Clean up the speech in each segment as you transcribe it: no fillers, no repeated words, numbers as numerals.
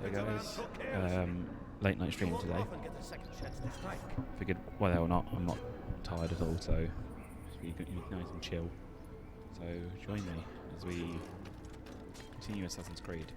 Hey guys, late night stream today. Figured whether or not I'm not tired at all, so just be nice and chill. So join me as we continue Assassin's Creed.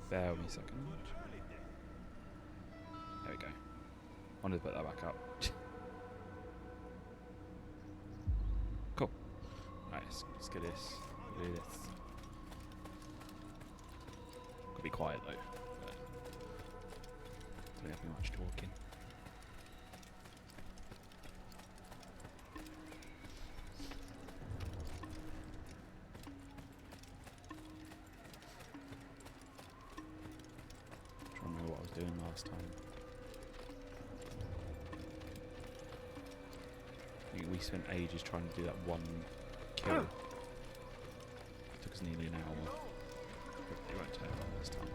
Bear with me a second. There we go. I wanted to put that back up. Cool. Right, let's get this. Do this. Could be quiet though. Don't have much talking. Doing last time. I think we spent ages trying to do that one kill. It took us nearly an hour. But it won't take long this time.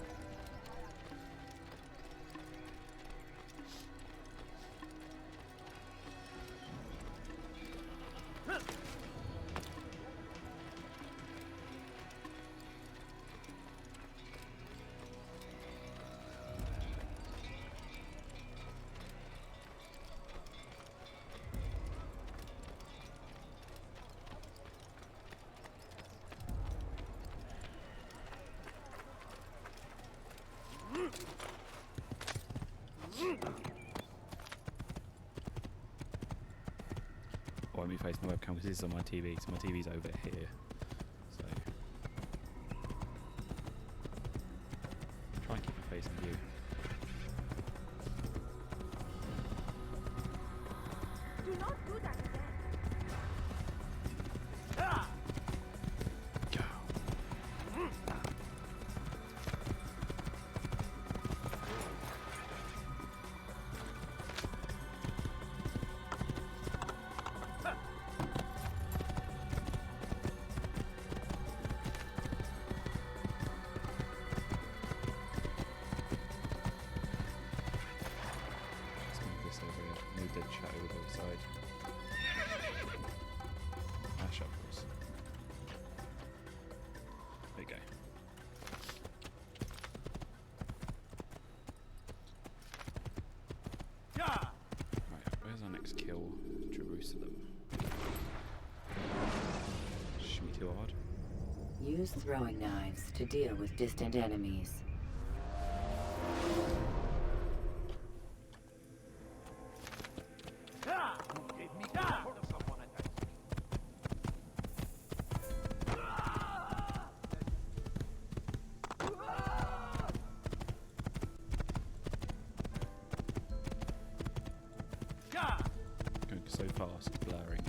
I won't be facing the webcam because this is on my TV, so my TV's over here. So try and keep it facing you. Do not do that again. Go. Move the chat over the other side. Shuffles. There you go. Right, where's our next kill? Jerusalem. Should be too hard. Use throwing knives to deal with distant enemies. Going so fast, blurring.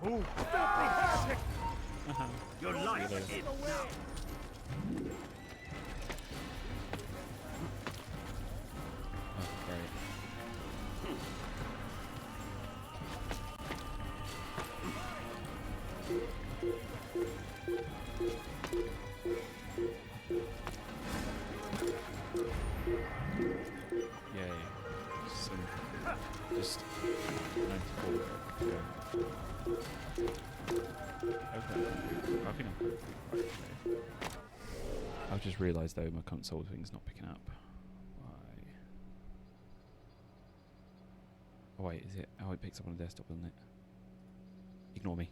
Oh, your life is now. Oh, great. Yay. So, just 94. Yeah. Okay. I think I'm good. Right, okay. I've just realised though my console thing's not picking up. Why? Oh wait, is it? Oh, it picks up on the desktop, doesn't it? Ignore me.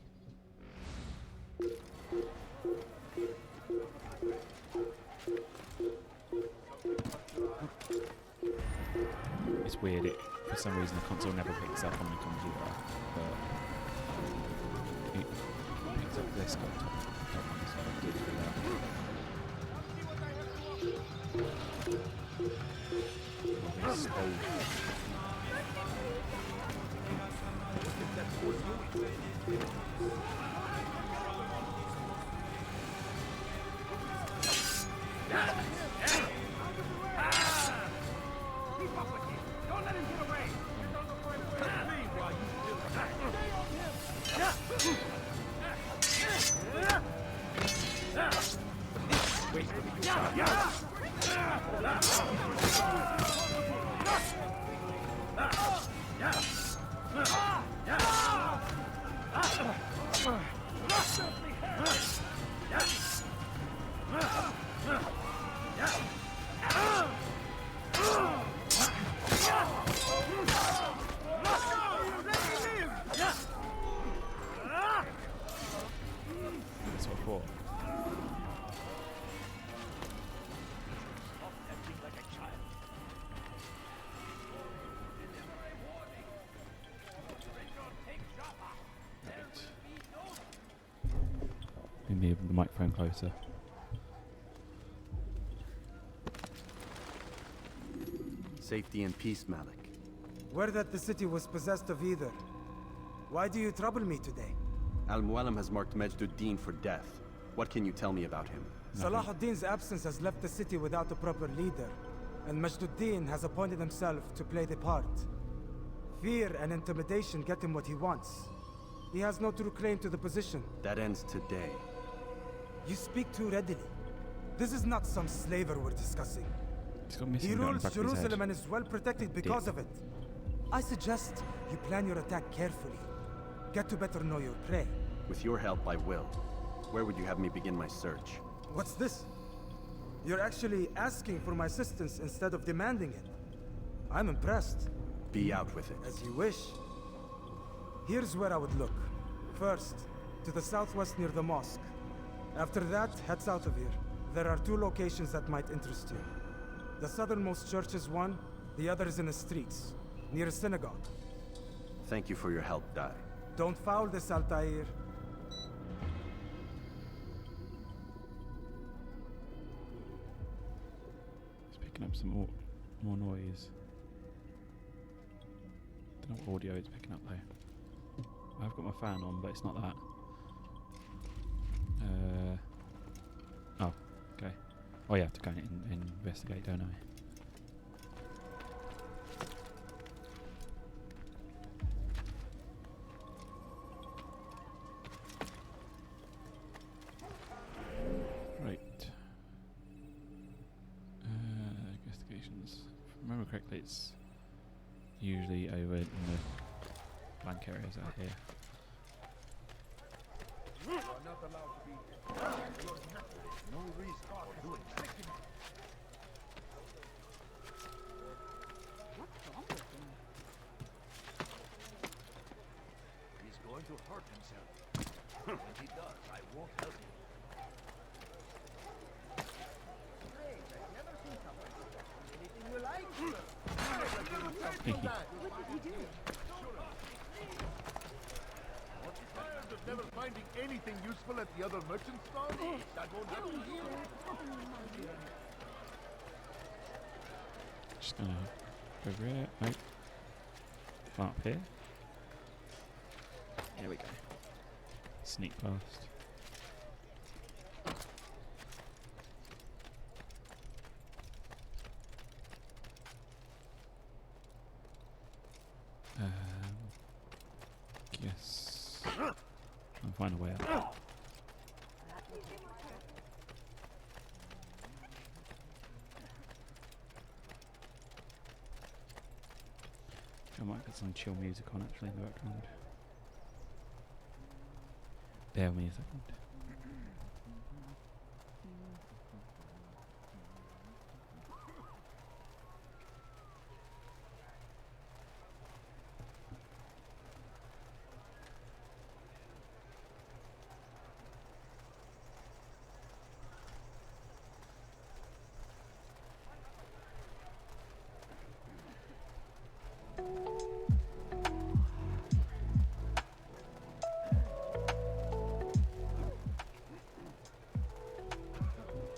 It's weird, for some reason the console never picks up on the computer, but it picks up this laptop, so I did do that. Oh, this old. me the microphone closer. Safety and peace, Malik. Word that the city was possessed of either. Why do you trouble me today? Al-Mualim has marked Majduddin for death. What can you tell me about him? Salahuddin's absence has left the city without a proper leader, and Majduddin has appointed himself to play the part. Fear and intimidation get him what he wants. He has no true claim to the position. That ends today. You speak too readily. This is not some slaver we're discussing. He's got missing He bit on the rules back of his head. Jerusalem and is well protected because of it. I suggest you plan your attack carefully. Get to better know your prey. With your help, I will. Where would you have me begin my search? What's this? You're actually asking for my assistance instead of demanding it. I'm impressed. Be out with it. As you wish. Here's where I would look. First, to the southwest near the mosque. After that, head south of here. There are 2 locations that might interest you. The southernmost church is one, the other is in the streets, near a synagogue. Thank you for your help, Dar. Don't foul this, Altair. It's picking up some more noise. Don't know what audio it's picking up though. I've got my fan on, but it's not that. Oh, okay. Oh yeah, I have to go and investigate, don't I? Right. Investigations. If I remember correctly, it's usually over in the blank areas out here. He's going to hurt himself. When he does, I won't help him. Tired of never finding anything useful at the other merchant stalls? That won't happen here. Just gonna go over here. Nope. Come up here. There we go. Sneak past. Yes. I'll find a way out. I might get some chill music on actually in the background. Bear with me a second.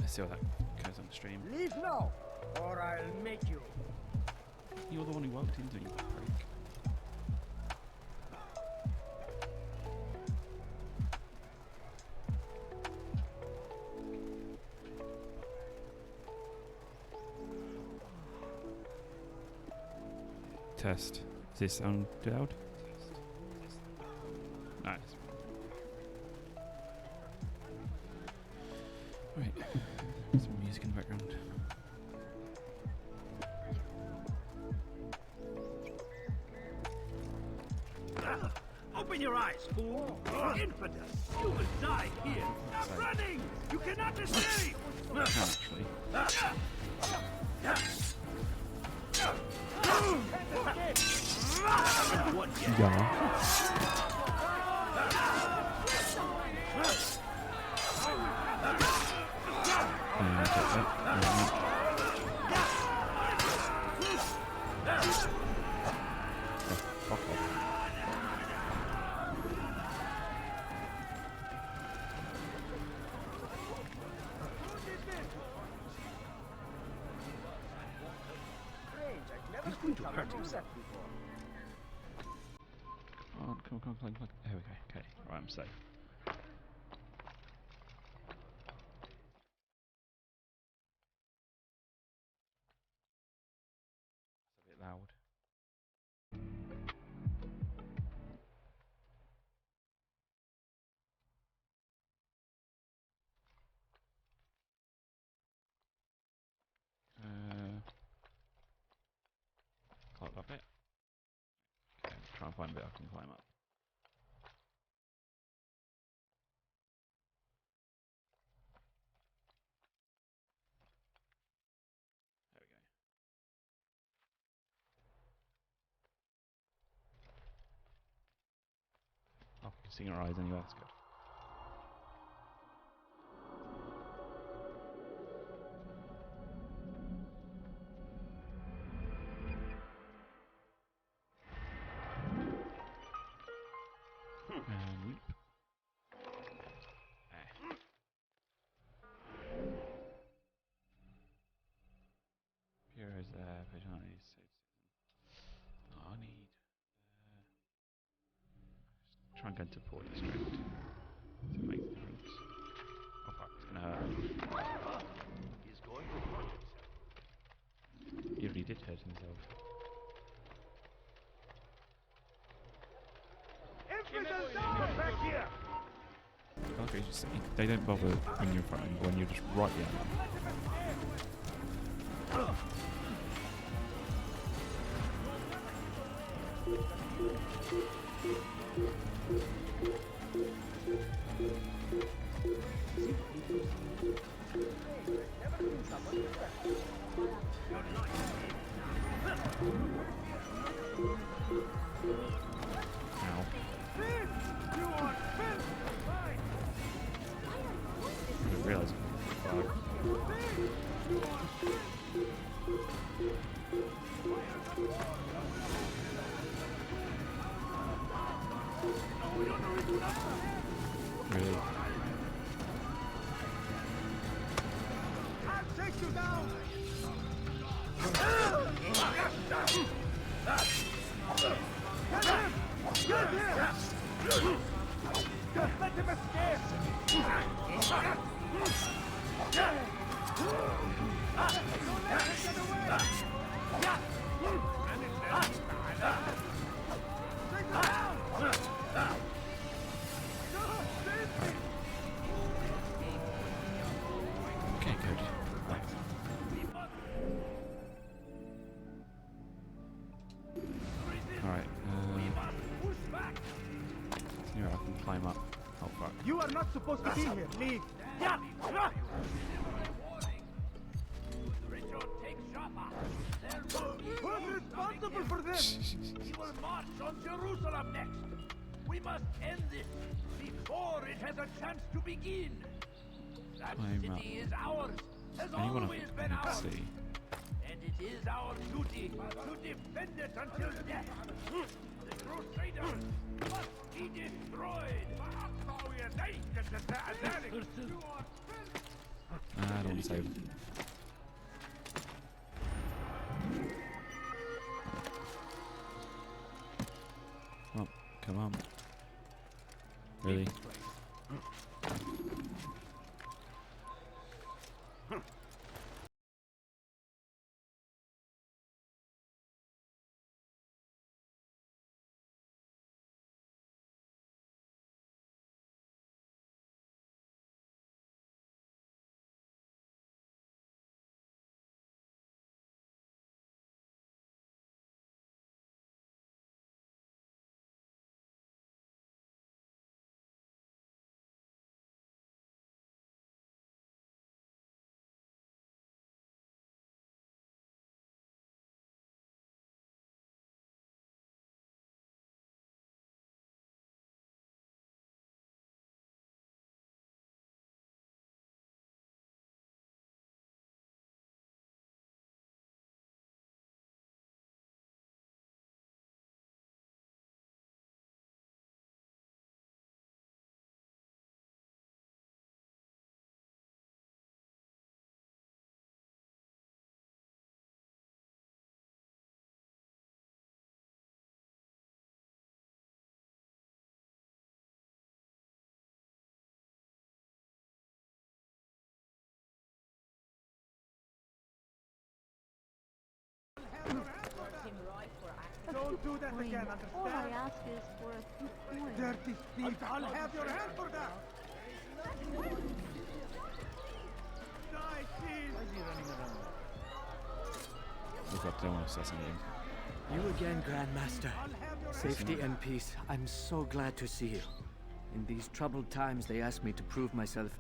Let's see how that goes on the stream. Leave now, or I'll make you. You're the one who walked into it, you freak. Test. Does this sound loud? Nice. Right. Some music in the background. Open your eyes, fool! Infidel! You will die here! Stop running! You cannot escape! I can actually. Yeah. Come on, come on, come on, come on, come on. There we go. Okay, alright, I'm safe. It's a bit loud. Climb up it. Okay, try and find a bit I can climb up. There we go. Oh, you can see your eyes anyway, that's good. And leap. Here is personalities. Oh, I need. Try and go to port district. So it makes a difference. Oh fuck, it's gonna hurt. He's going to hurt himself. He already did hurt himself. Infidels down! Back here! Okay, just, they don't bother when you're in front of them, when you're just right behind them. Ow. I didn't realise it. Really? I'll take you down! Get him! Get him! Just let him escape! Don't let him get away! Take him down! Okay, good. Thanks. Alright, see where I can climb up. Oh fuck. You are not supposed to be here. Leave. Richard, take Jaffa. Who's responsible for this? He will march on Jerusalem next. We must end this before it has a chance to begin. That Climb city up. is ours, has Anyone I always think I been need to ours. see. And it is our duty to defend it until death. The Crusaders must be destroyed. I don't want to save them. Oh, come on. Really? Don't do that again, All I understand? ask is for a few coins. Dirty thief! I'll have your hand for that! Die, please! Why is he running around? We've got to assassinate him. You again, Grandmaster. Safety and peace. I'm so glad to see you. In these troubled times, they asked me to prove myself.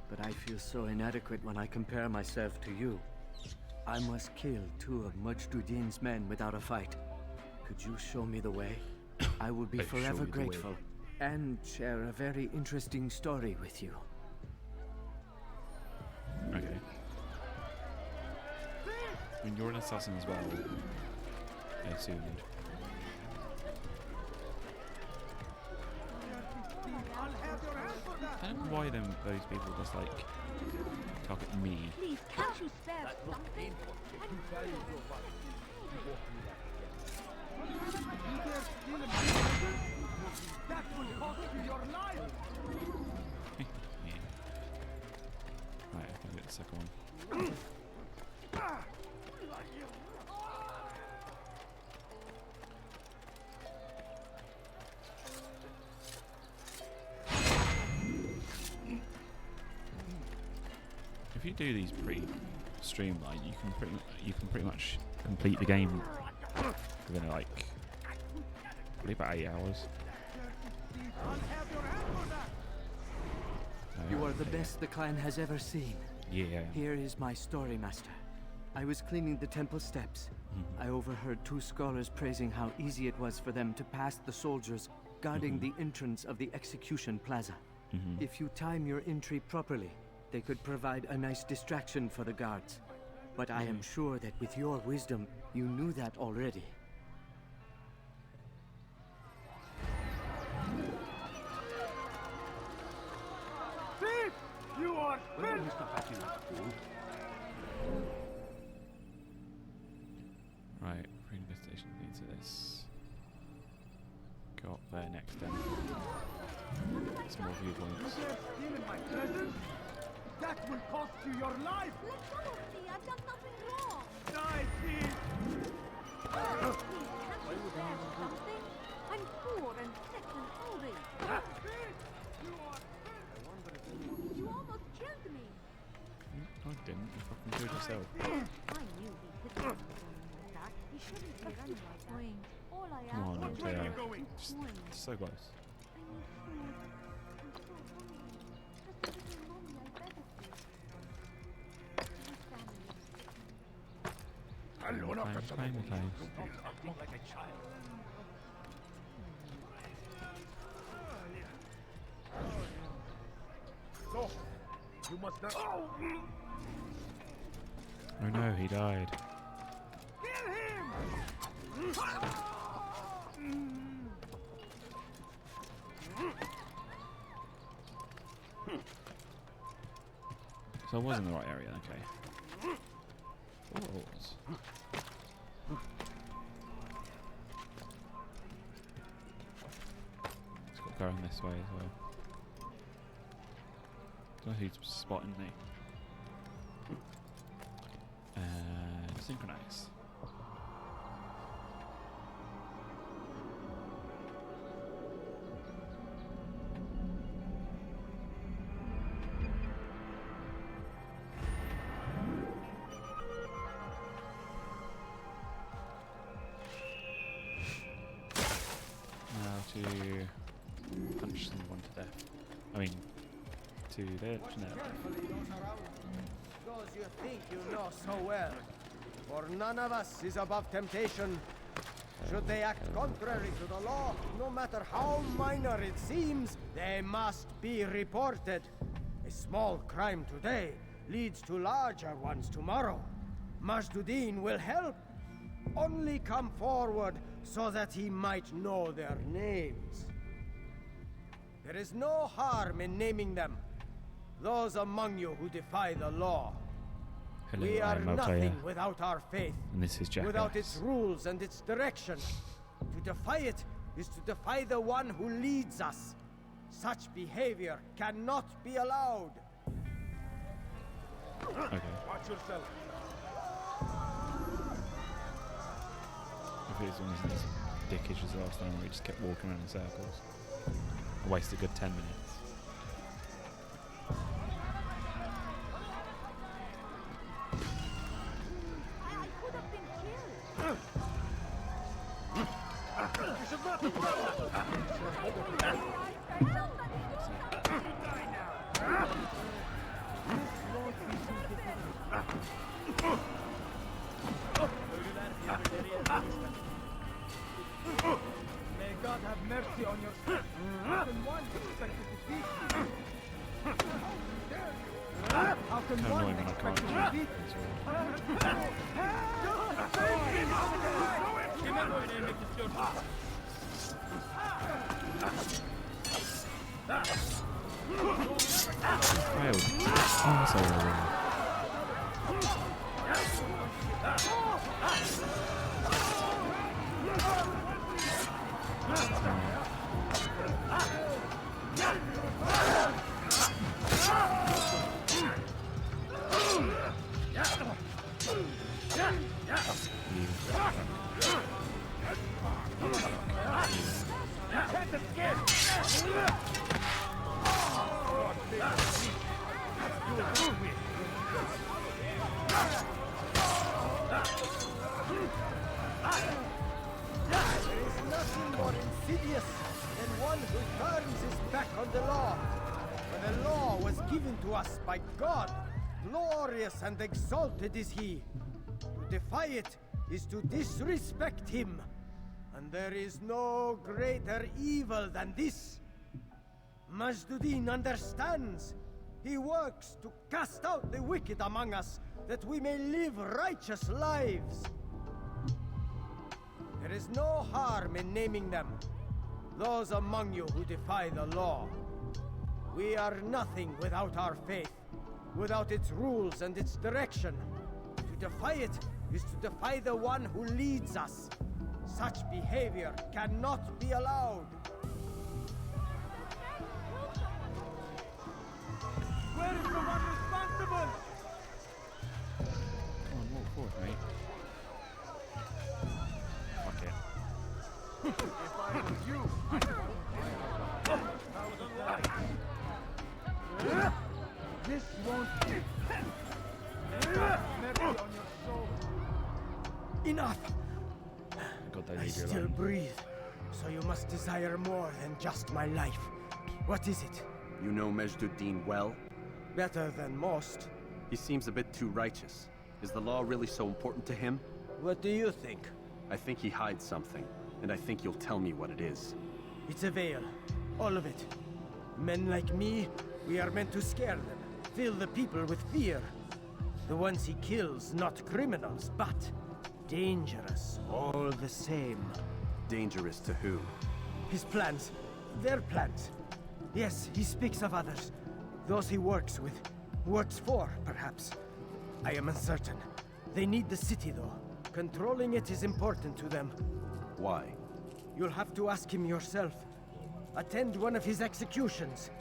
But I feel so inadequate when I compare myself to you. I must kill 2 of Mujduddin's men without a fight. Could you show me the way? I will be Show you forever the grateful. way. And share a very interesting story with you. Okay. I mean, you're an assassin as well, I assumed. I don't know why those people just like target me. Please, can't you spare something? That will cost you your life! Yeah. Right, I'm gonna get the second one. If you do these pretty streamlined, you can pretty much complete the game within like probably about 8 hours. You are the best the clan has ever seen. Yeah. Here is my story, Master. I was cleaning the temple steps. I overheard 2 scholars praising how easy it was for them to pass the soldiers guarding the entrance of the execution plaza. If you time your entry properly, they could provide a nice distraction for the guards. But I am sure that with your wisdom, you knew that already. Thief! You are finished! Right, pre-investigation leads to this. Go up there next then. Some more viewpoints. You dare steal in my presence? That will cost you your life! Let go of me, I've done nothing wrong. Die, thief! Please, can't you spare something? I'm poor and sick and hungry. Thief! You are finished! You almost killed me. I didn't. You fucking killed yourself. I knew he couldn't be running like that. He shouldn't be running like that. All I Come on, ask is Where are you yeah. going? Just so close. I need food. I'm so hungry. Just give me money, I beg of you. My family is sick. Climb. Acting like a child. So, you must not. Oh no, he died. Kill him! So I was in the right area, okay. Balls. It's got going this way as well. Don't know who's spotting me. Synchronize. Now to punch someone to death. I mean, to their Carefully, those around you. Those you think you know so well. For none of us is above temptation. Should they act contrary to the law, no matter how minor it seems, they must be reported. A small crime today leads to larger ones tomorrow. Majduddin will help. Only come forward so that he might know their names. There is no harm in naming them. Those among you who defy the law. Hello, We are I'm Maltaia, nothing without our faith. and this is Jackass. Without its rules and its direction. To defy it is to defy the one who leads us. Such behavior cannot be allowed. Okay. Watch yourself. If it wasn't as dickish as last time where we just kept walking around in circles. I wasted a good 10 minutes. I could have been killed. May God have mercy on your soul. How can one expect to defeat you? How can Kind of one annoying when I expect can't to use defeat it as well. Failed. Oh, that's over. There is nothing more insidious than one who turns his back on the law. For the law was given to us by God. Glorious and exalted is he. To defy it is to disrespect him. And there is no greater evil than this. Majduddin understands. He works to cast out the wicked among us, that we may live righteous lives. There is no harm in naming them, those among you who defy the law. We are nothing without our faith, without its rules and its direction. To defy it is to defy the one who leads us. Such behavior cannot be allowed. Where is the one responsible? Come on, walk forward, mate. Fuck it. If I were you, I would die. This won't do. Mercy on your soul. Enough! God, they I leave you still alone. breathe, so you must desire more than just my life. What is it? You know Majduddin well? Better than most. He seems a bit too righteous. Is the law really so important to him? What do you think? I think he hides something, and I think you'll tell me what it is. It's a veil. All of it. Men like me, we are meant to scare them, fill the people with fear. The ones he kills, not criminals, but dangerous all the same. Dangerous to who? His plans, their plans. Yes, he speaks of others. Those he works with, works for, perhaps. I am uncertain. They need the city, though. Controlling it is important to them. Why? You'll have to ask him yourself. Attend one of his executions.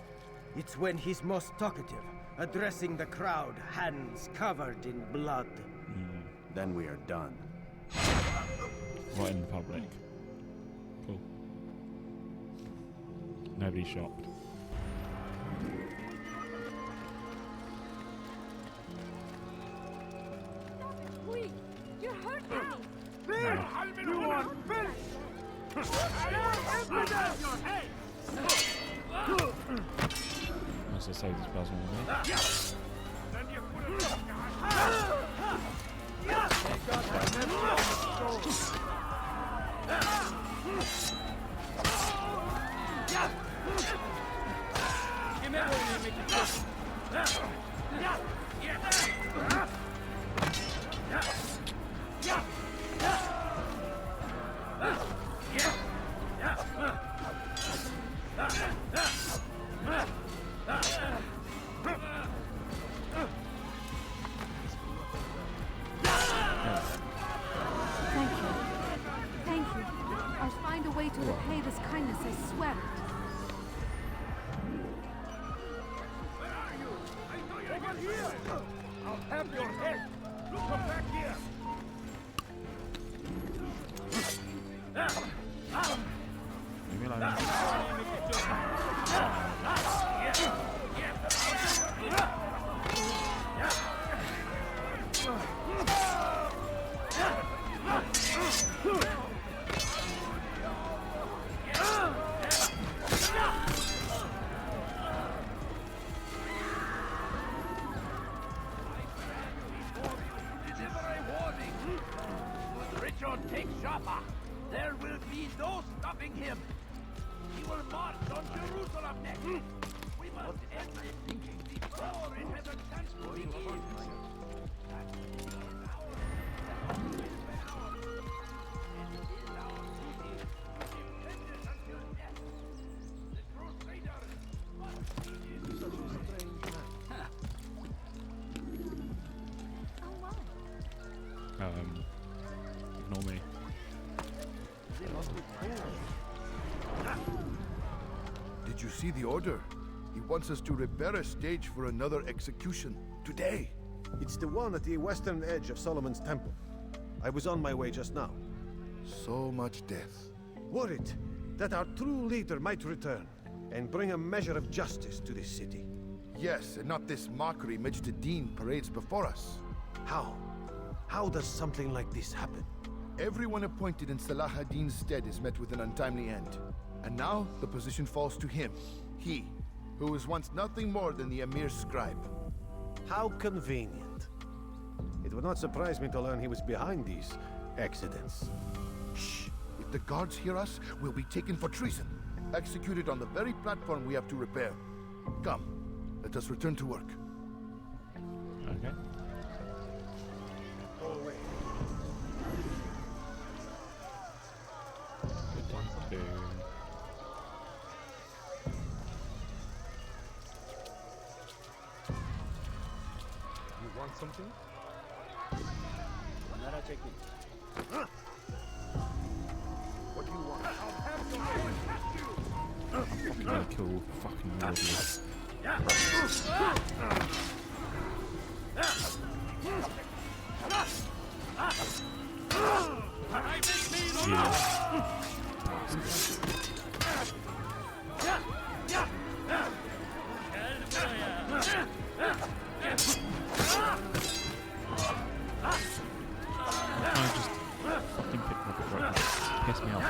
It's when he's most talkative, addressing the crowd, hands covered in blood. Then we are done. Right in public. Cool. Nobody's shocked. Quick! You're hurting me! Must have saved this plasma with me. Thank you. Thank you. I'll find a way to repay this kindness, I swear it. Over here! I'll have your head! Look, come back here! Leave me alone. Richard takes Jaffa. There will be no stopping him. He will march on Jerusalem next. We must end this thinking before it has a chance to begin. Ignore me. Did you see the order? He wants us to repair a stage for another execution. Today. It's the one at the western edge of Solomon's Temple. I was on my way just now. So much death. Worried that our true leader might return and bring a measure of justice to this city. Yes, and not this mockery Majd parades before us. How? How does something like this happen? Everyone appointed in Salah ad-Din's stead is met with an untimely end. And now, the position falls to him. He, who was once nothing more than the Emir's scribe. How convenient. It would not surprise me to learn he was behind these accidents. Shh! If the guards hear us, we'll be taken for treason. Executed on the very platform we have to repair. Come, let us return to work. Okay. Good one to do. You want something? What do you want? I'm fucking gonna kill fucking all of you. I just fucking picked up right now. Piss me off.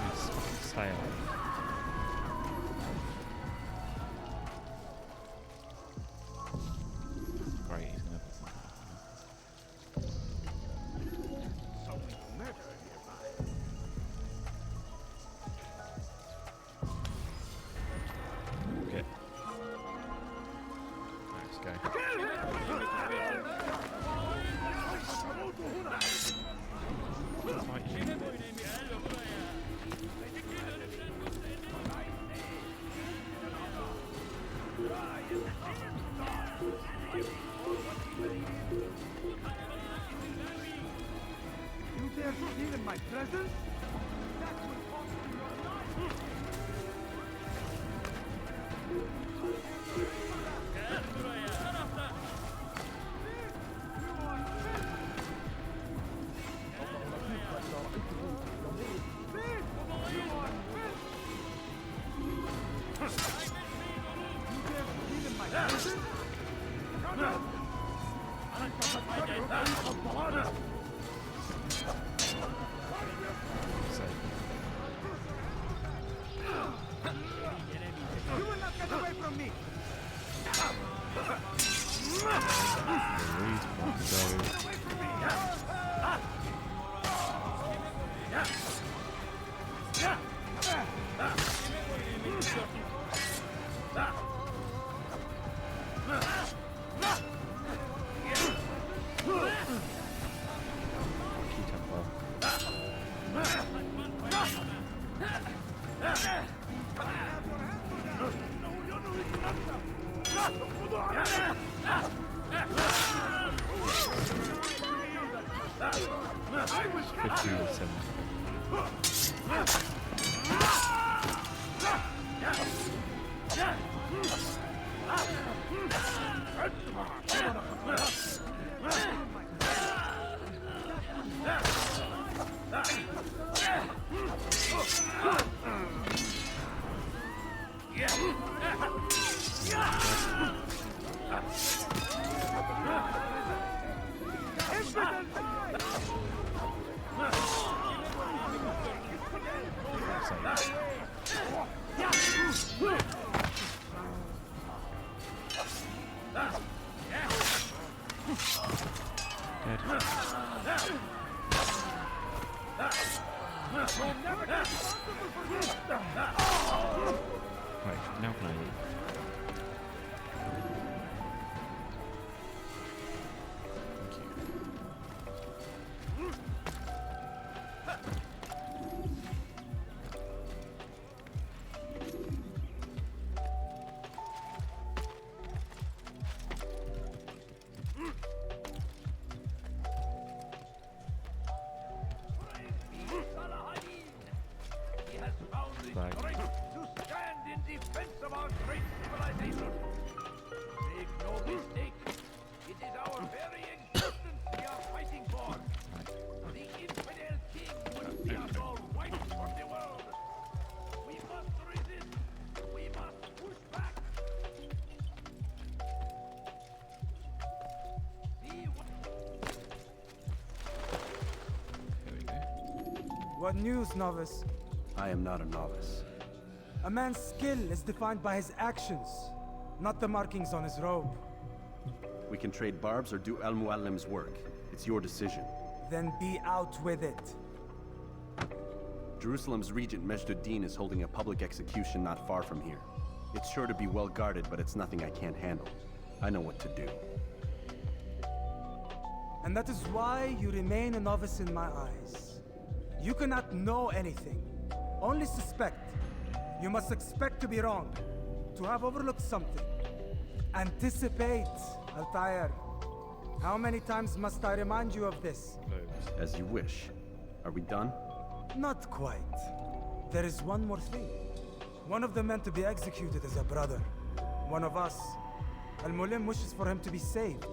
It's fucking stale. Great, he's gonna put okay. Let's go. Fight you. You dare steal in my presence? That will cost you your life! So, You will not get away from me! Right, now can I leave? Thank you. He has found the Flag. strength to stand in defense of our great civilization. Make no mistake, it is our very existence we are fighting for. The infidel king would see us all wiped from the world. We must resist. We must push back. See what Here we go. What news, novice? I am not a novice. A man's skill is defined by his actions, not the markings on his robe. We can trade barbs or do Al-Muallim's work. It's your decision. Then be out with it. Jerusalem's regent Majd-ud-Din is holding a public execution not far from here. It's sure to be well guarded, but it's nothing I can't handle. I know what to do. And that is why you remain a novice in my eyes. You cannot know anything, only suspect. You must expect to be wrong, to have overlooked something. Anticipate, Altair. How many times must I remind you of this? As you wish. Are we done? Not quite. There is one more thing. One of the men to be executed is a brother. One of us. Al-Mulim wishes for him to be saved.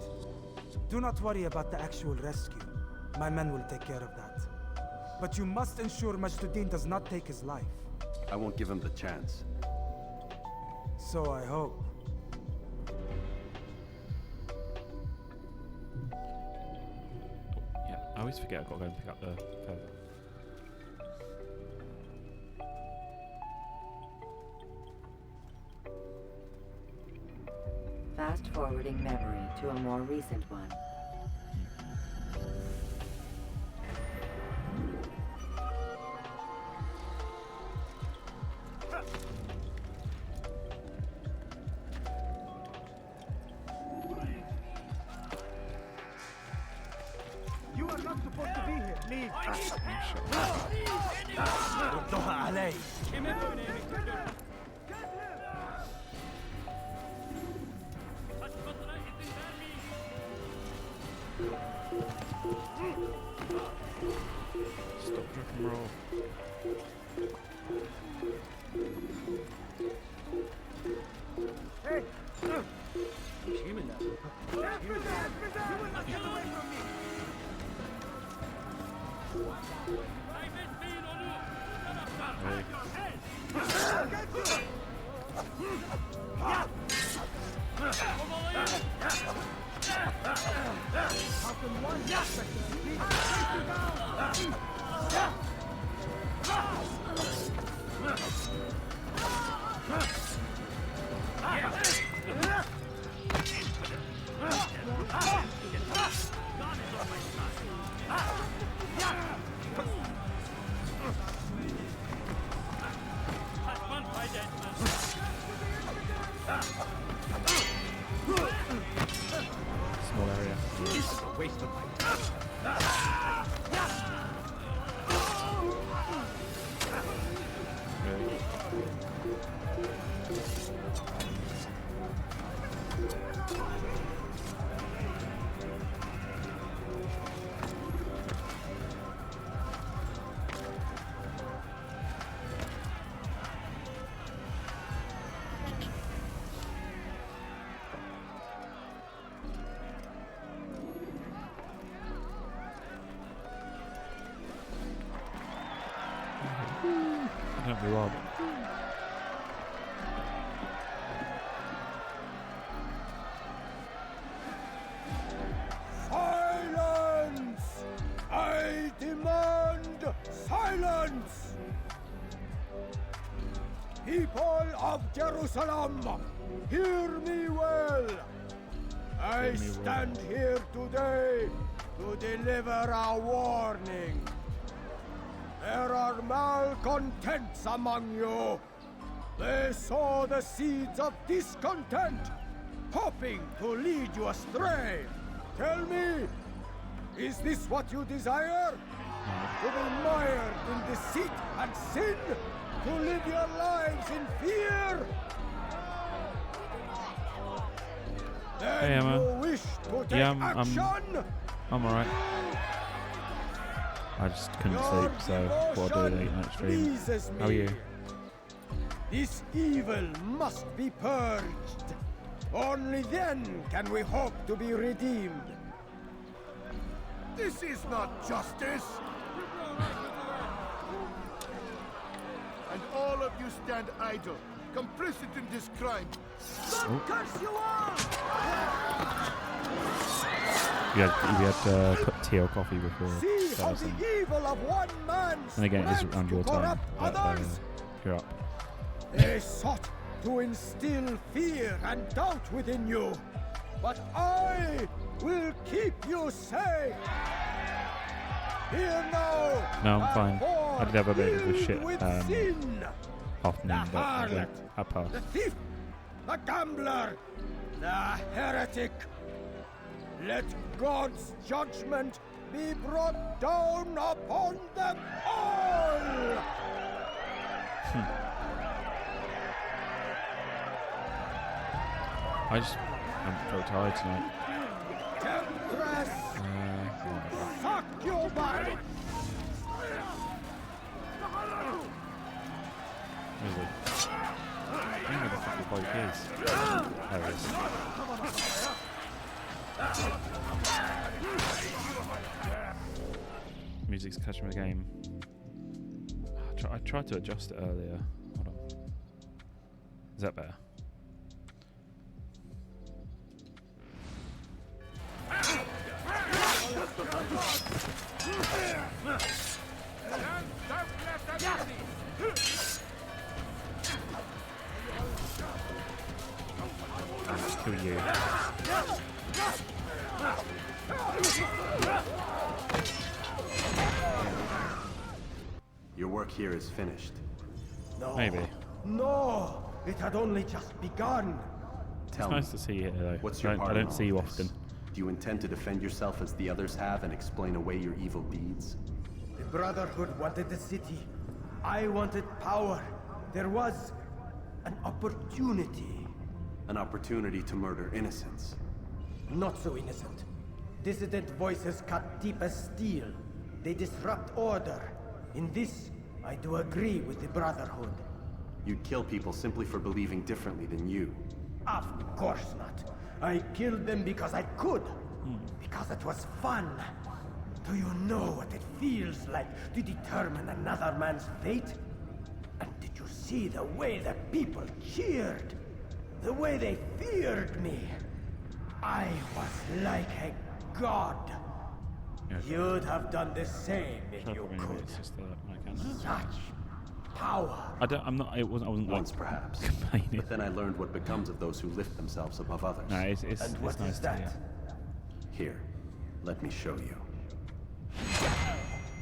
Do not worry about the actual rescue. My men will take care of that. But you must ensure Majd-ud-Din does not take his life. I won't give him the chance. So I hope. Yeah, I always forget I've got to go and pick up the feather. Fast forwarding memory to a more recent one. You are not supposed to be here. Leave. Stop, drop and roll. Hey! Human now. You will not get away from me! How can one expect to beat Small area. This is a waste of my time. Really? we want. Silence! I demand silence! People of Jerusalem, hear me well. I stand here today to deliver a warning. There are malcontents among you. They sow the seeds of discontent, hoping to lead you astray. Tell me, is this what you desire? To be mired in deceit and sin? To live your lives in fear? Then Hey, Emma. you wish to take Yeah, action? I'm alright. I just couldn't sleep, so what I'll do late night stream. Pleases How are me. you? This evil must be purged. Only then can we hope to be redeemed. This is not justice! And all of you stand idle, complicit in this crime. Curse you all! You had tea or coffee before. See so how listen. the evil of one man And again, it is spreads around to your time. corrupt But, others. you're up. They sought to instill fear and doubt within you, but I will keep you safe. Here now. No, I'm fine. I did have a bit of a shit with afternoon, sin, but I passed. the thief, the gambler, the heretic. Let God's judgment be brought down upon them all. I'm so tired tonight. Temptress, suck you back. Where is he? I don't know where the fuck the bloke is. There he is. Music's catching the game. I tried to adjust it earlier. Hold on. Is that better? Who are you? Your work here is finished. No. Maybe. No, it had only just begun. Tell It's me, nice to see you here, though. what's your part I in don't all see you of this? often. Do you intend to defend yourself as the others have and explain away your evil deeds? The Brotherhood wanted the city. I wanted power. There was an opportunity. An opportunity to murder innocents. Not so innocent. Dissident voices cut deep as steel. They disrupt order. In this, I do agree with the Brotherhood. You'd kill people simply for believing differently than you. Of course not. I killed them because I could. Because it was fun. Do you know what it feels like to determine another man's fate? And did you see the way the people cheered? The way they feared me? I was like a god. Yeah, You'd have done the same if you could. It's just my camera. Such power. I'm not. I wasn't Once like perhaps. complaining. But then I learned what becomes of those who lift themselves above others. No, it's And what nice is to that? hear. Here, let me show you.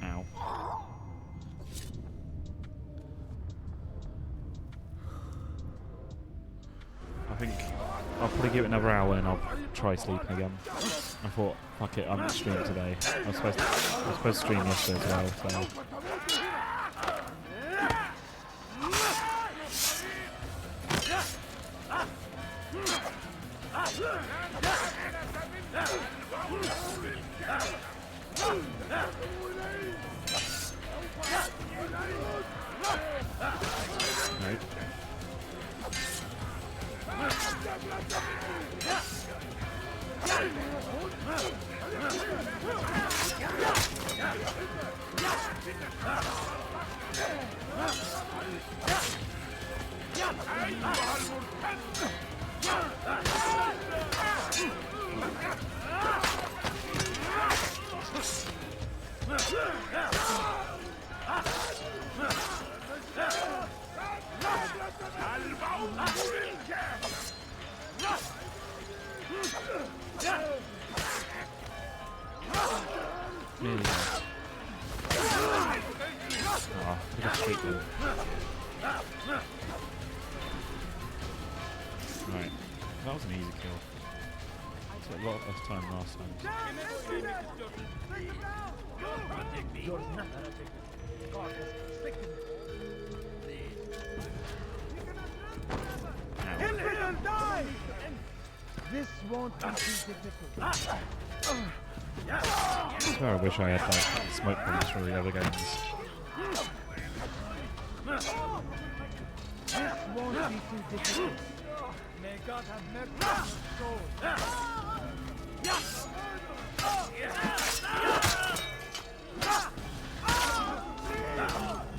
Ow. I think I'll probably give it another hour and I'll try sleeping again. I thought, fuck it, I'm not streaming today. I was supposed to stream yesterday as well, so. Right. Really nice. Oh, look at sweet them. Right, that was an easy kill. Took a lot less time last time. Ow. This won't be too difficult. I swear I wish I had like smoke bombs for the other games. This won't be too difficult. May God have mercy on your soul. Yeah,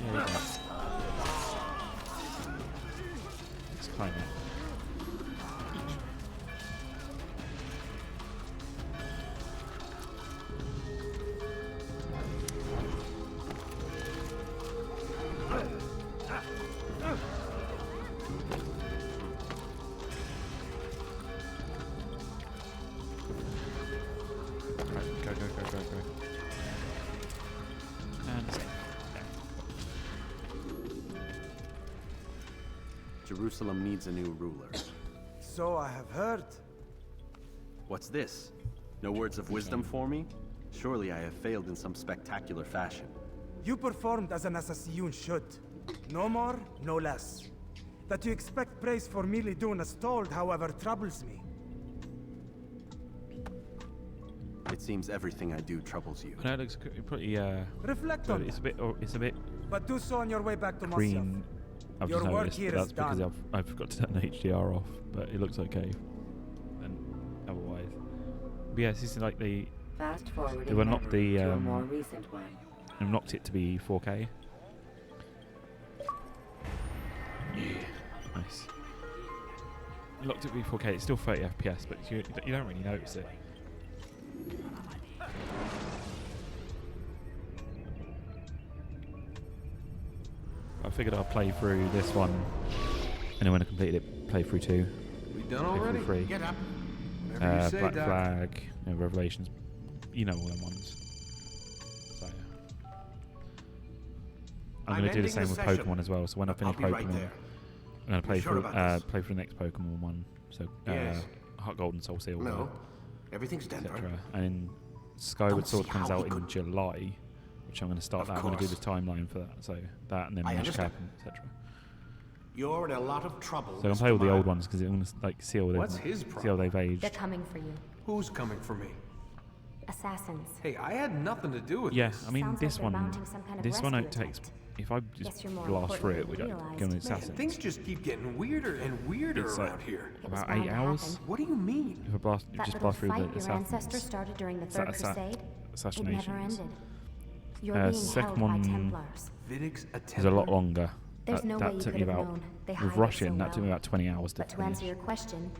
you go. Let's climb it. Go. And save. Jerusalem needs a new ruler. So I have heard. What's this? No words of wisdom for me? Surely I have failed in some spectacular fashion. You performed as an assassin should. No more, no less. That you expect praise for merely doing as told, however, troubles me. It seems everything I do troubles you. No, it looks pretty. Reflect on It's a bit. It's a bit But do so on your way back to Moscow. green. I've Your just work noticed, here but is that's because done. I forgot to turn the HDR off. But it looks okay. And otherwise, but yeah, this is like the. Fast forwarding They were not memory the, to a more recent one. Unlocked it to be 4K. Yeah, nice. Locked it to be 4K. It's still 30 FPS, but you don't really notice it. I figured I'd play through this one, and then when I completed it, play through 2. We done Play already? through 3. Get up. Whatever you say, Black Doc. Flag, Revelations. You know all them ones. So, I'm going to do the same with Pokemon as well. So when I finish Pokemon, I'm going to play through the next Pokemon one. So Heart Gold and Soul Silver. No. Everything's done. etc. And then Skyward Sword comes out in July, which I'm going to start that. I'm going to do this timeline for that. So that and then Mesh Cap, etc. You're in a lot of trouble. So I'm going to play all the old ones because I'm going to like see how What's his see how problem? they've aged. They're coming for you. Who's coming for me? Assassins. Hey, I had nothing to do with Yeah, this. I mean Sounds this like they're one, mounting some kind of this one rescue it takes. attempt. If I Guess just you're more blast through it, important we than you don't realized. go on Man, assassins. things just keep getting weirder and weirder It's around like here. It was about bound 8 to hours. happen. What do you mean? If I blast, That just little blast through fight the your assassins. ancestors started during the Third Crusade, it never assassinations. ended. You're Uh, being second held by one Templars. Vidic's a Is a lot Templar? longer. There's no way that you took could me have about known. They with hide it Russian. so That took me well. about 20 hours to But to answer finish. your question,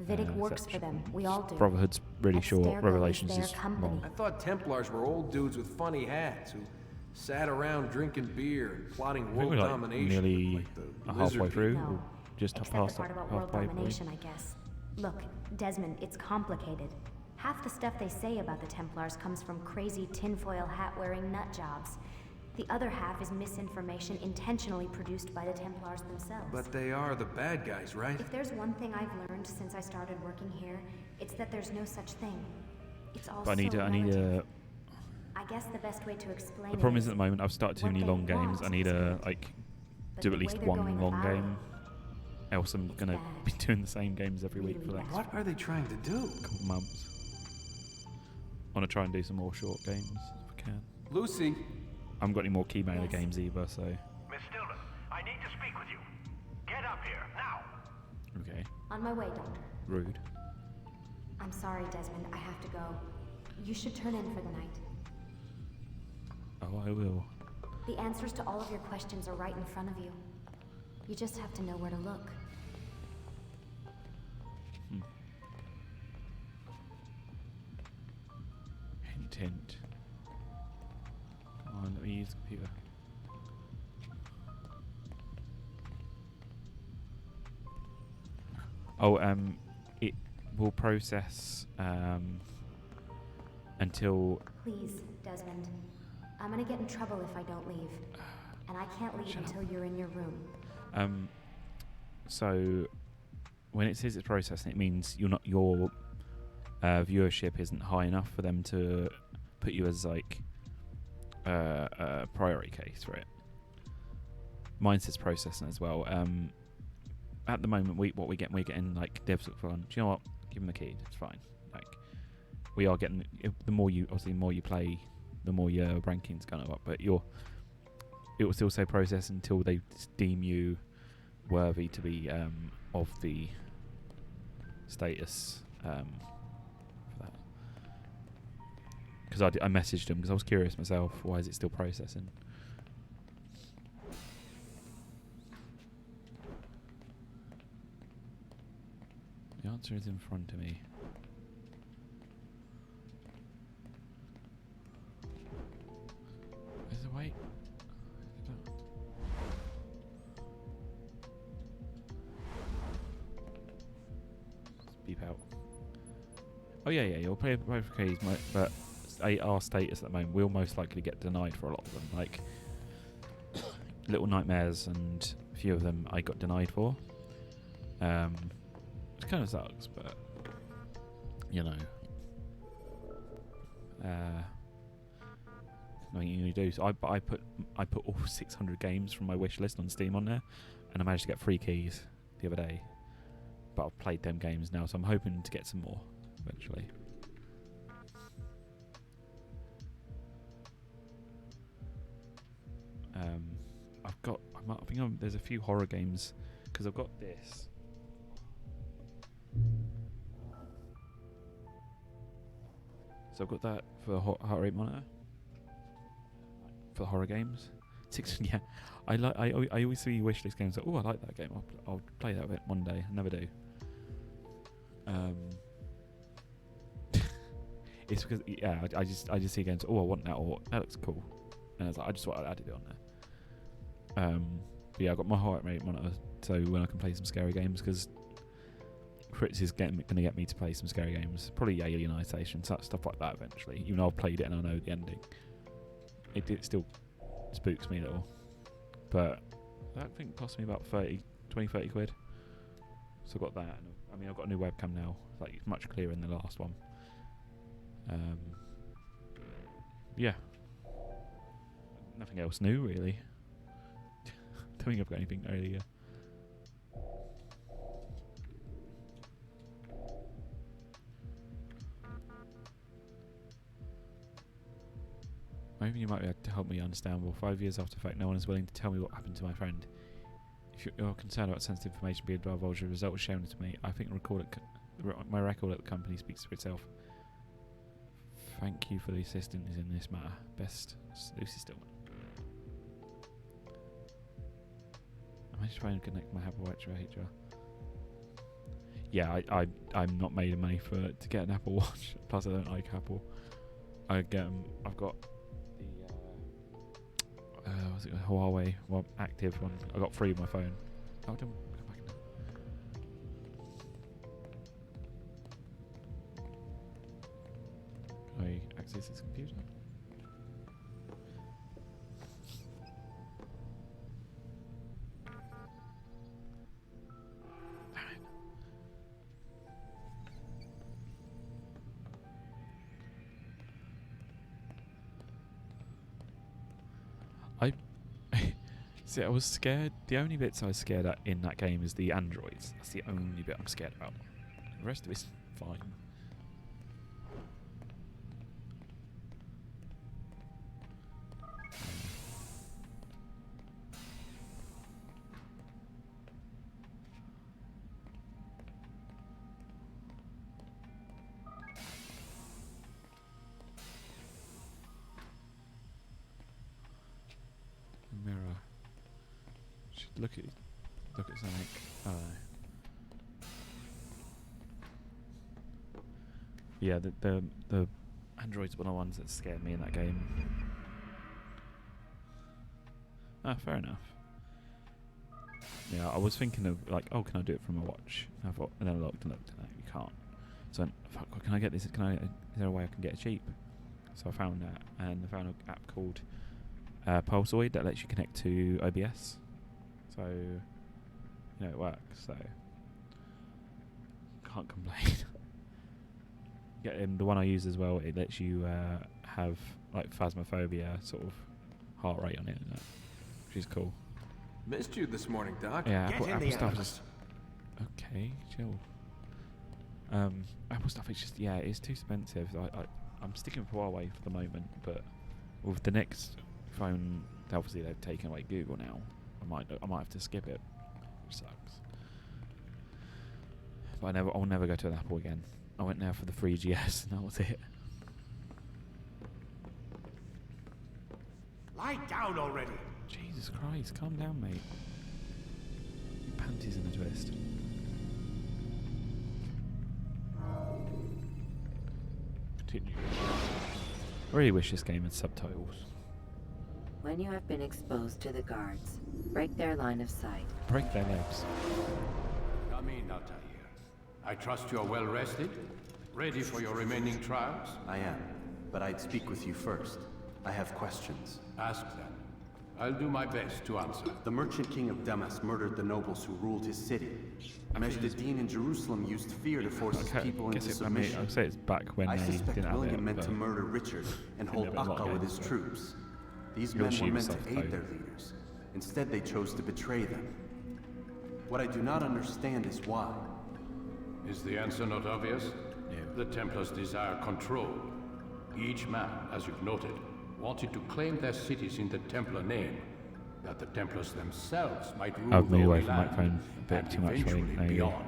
Vidic works for them. We all do. Brotherhood's really short. Abstergo is Revelations their is company. long. I thought Templars were old dudes with funny hats who sat around drinking beer and plotting I think world we're like domination. nearly like the halfway lizard through. No. Or just Except past the part about world halfway. Probably. domination, I guess. Look, Desmond, it's complicated. Half the stuff they say about the Templars comes from crazy tinfoil hat-wearing nut jobs. The other half is misinformation intentionally produced by the Templars themselves. But they are the bad guys, right? If there's one thing I've learned since I started working here, it's that there's no such thing. It's all But I need so a. I need relative. a. I guess the best way to explain The problem it is at the moment I've started too what many they long games. want I need is a good. like But do the at way least they're one going long about game. Else I'm it's gonna bad. be doing the same games every week for the Really next bad. What are they trying to do? couple of months. I want to try and do some more short games if I can. Lucy, I haven't got any more key mailer Yes. games either, so Miss Stillman, I need to speak with you. Get up here, now! okay. On my way, Doctor. Rude. I'm sorry, Desmond. I have to go. You should turn in for the night. Oh, I will. The answers to all of your questions are right in front of you. You just have to know where to look. Hint, hint. Come on, let me use the computer. Oh, it will process until. Please, Desmond. I'm gonna get in trouble if I don't leave. And I can't leave until you're in your room. So when it says it's processing, it means your viewership isn't high enough for them to put you as like a priority case for it. Mine says processing as well. At the moment, we're getting like devs look for. Do you know what? Give them the key. It's fine. Like we are getting the more you play, the more your ranking's going up. But it will still say process until they deem you worthy to be of the status for that. Because I messaged them because I was curious myself. Why is it still processing? The answer is in front of me. Is there a way? Beep out. Oh yeah, you'll play both keys, but our status at the moment, we'll most likely get denied for a lot of them. Like Little Nightmares and a few of them I got denied for. It kind of sucks, but you know, nothing you can do. So I put all 600 games from my wish list on Steam on there, and I managed to get 3 keys the other day. But I've played them games now, so I'm hoping to get some more eventually. There's a few horror games because I've got this. So I've got that for the heart rate monitor for the horror games. Yeah, I always see wishlist games like, oh, I like that game. I'll play that bit one day. I never do. It's because I just see games. Oh, I want that, or that looks cool, and I was like, I just want to add it on there. But yeah, I got my heart rate monitor, so when I can play some scary games, because Fritz is going to get me to play some scary games, probably Alien Isolation, stuff like that eventually. Even though I've played it and I know the ending, it still spooks me a little. But that thing cost me about 30 quid. So I got that. And I've got a new webcam now. It's like much clearer than the last one. Yeah. Nothing else new really. Don't think I've got anything really. Maybe you might be able to help me understand. Well, 5 years after the fact, no one is willing to tell me what happened to my friend. If you're concerned about sensitive information being divulged, the result was shown to me. I think my record at the company speaks for itself. Thank you for the assistance in this matter. Best, Lucy Stillman. Am I just trying to connect my Apple Watch to HR? Yeah, I'm not made of money to get an Apple Watch. Plus, I don't like Apple. I've got the what's it, Huawei active one. I got 3 on my phone. Oh, don't go back now. Can I access this computer? See, I was scared. The only bits I was scared at in that game is the androids. That's the only bit I'm scared about. The rest of it's fine. look at something. Oh. Yeah, the androids were the ones that scared me in that game. Ah, fair enough. Yeah, I was thinking of like, oh, can I do it from a watch? And I thought, and then I looked, and no, you can't. So I went, fuck, well, can I get this? Is there a way I can get it cheap? So I found that, and I found an app called Pulsoid that lets you connect to OBS. So, you know, it works. So can't complain. The one I use as well, it lets you have like phasmophobia sort of heart rate on it, and that, which is cool. Missed you this morning, Doc. Yeah, Get Apple stuff is okay. Chill. Apple stuff is just it's too expensive. I'm sticking with Huawei for the moment, but with the next phone, obviously they've taken away Google now. I might have to skip it, which sucks. But I'll never go to an Apple again. I went there for the 3GS, and that was it. Lie down already. Jesus Christ, calm down, mate. Your panties in a twist. Continue. I really wish this game had subtitles. When you have been exposed to the guards, break their line of sight. Break their legs. Come in, Altair. I trust you are well rested? Ready for your remaining trials? I am, but I'd speak with you first. I have questions. Ask them. I'll do my best to answer. The merchant king of Damas murdered the nobles who ruled his city. Majd-ad-Din in Jerusalem used fear to force his people into submission. I'd say it's back when I they suspect didn't have William it, meant to murder Richard and hold Akka with his troops. These men were meant to aid their leaders. Instead, they chose to betray them. What I do not understand is why. Is the answer not obvious? Yeah. The Templars desire control. Each man, as you've noted, wanted to claim their cities in the Templar name, that the Templars themselves might rule I've the moved away Holy from my Land phone a bit and too much, eventually there you go. beyond.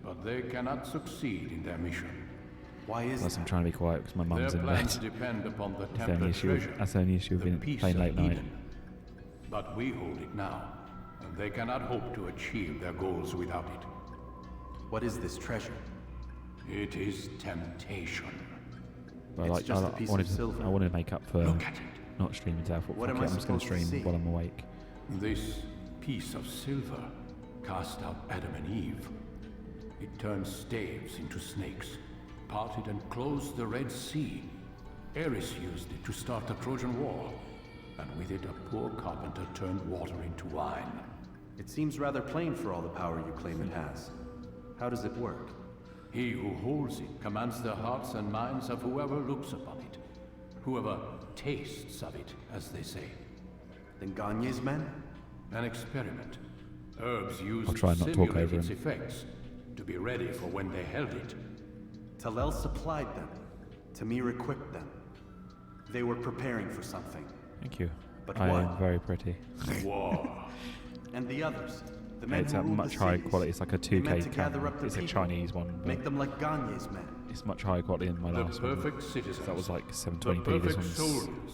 But they cannot succeed in their mission. Why is Plus, that? I'm trying to be quiet because my mum's Their in bed. plans depend upon the That's the Templar only issue. treasure, That's the only issue the with peace playing of late night. Eden. But we hold it now, and they cannot hope to achieve their goals without it. What is this treasure? It is temptation. But It's just a piece of silver. I wanted to make up for Look at it. not streaming today. I thought, What fuck am it, I I'm just going to supposed to stream see? while I'm awake. This piece of silver cast out Adam and Eve. It turned staves into snakes, parted and closed the Red Sea. Eris used it to start the Trojan War, and with it a poor carpenter turned water into wine. It seems rather plain for all the power you claim it has. How does it work? He who holds it commands the hearts and minds of whoever looks upon it, whoever tastes of it, as they say. Then Gagne's men? An experiment. Herbs used I'll try to not to talk simulate over its him. effects, to be ready for when they held it. Talel supplied them. Tamir equipped them. They were preparing for something. Thank you. But I what? am very pretty. War. And the others? The men It's who a ruled much the higher cities, quality. It's like a they meant 2K to gather camera. up the It's a people, Chinese one, but make them like Gagne's men. it's much higher quality than my The last one. perfect citizens. That was like The 720p. This perfect one's soldiers.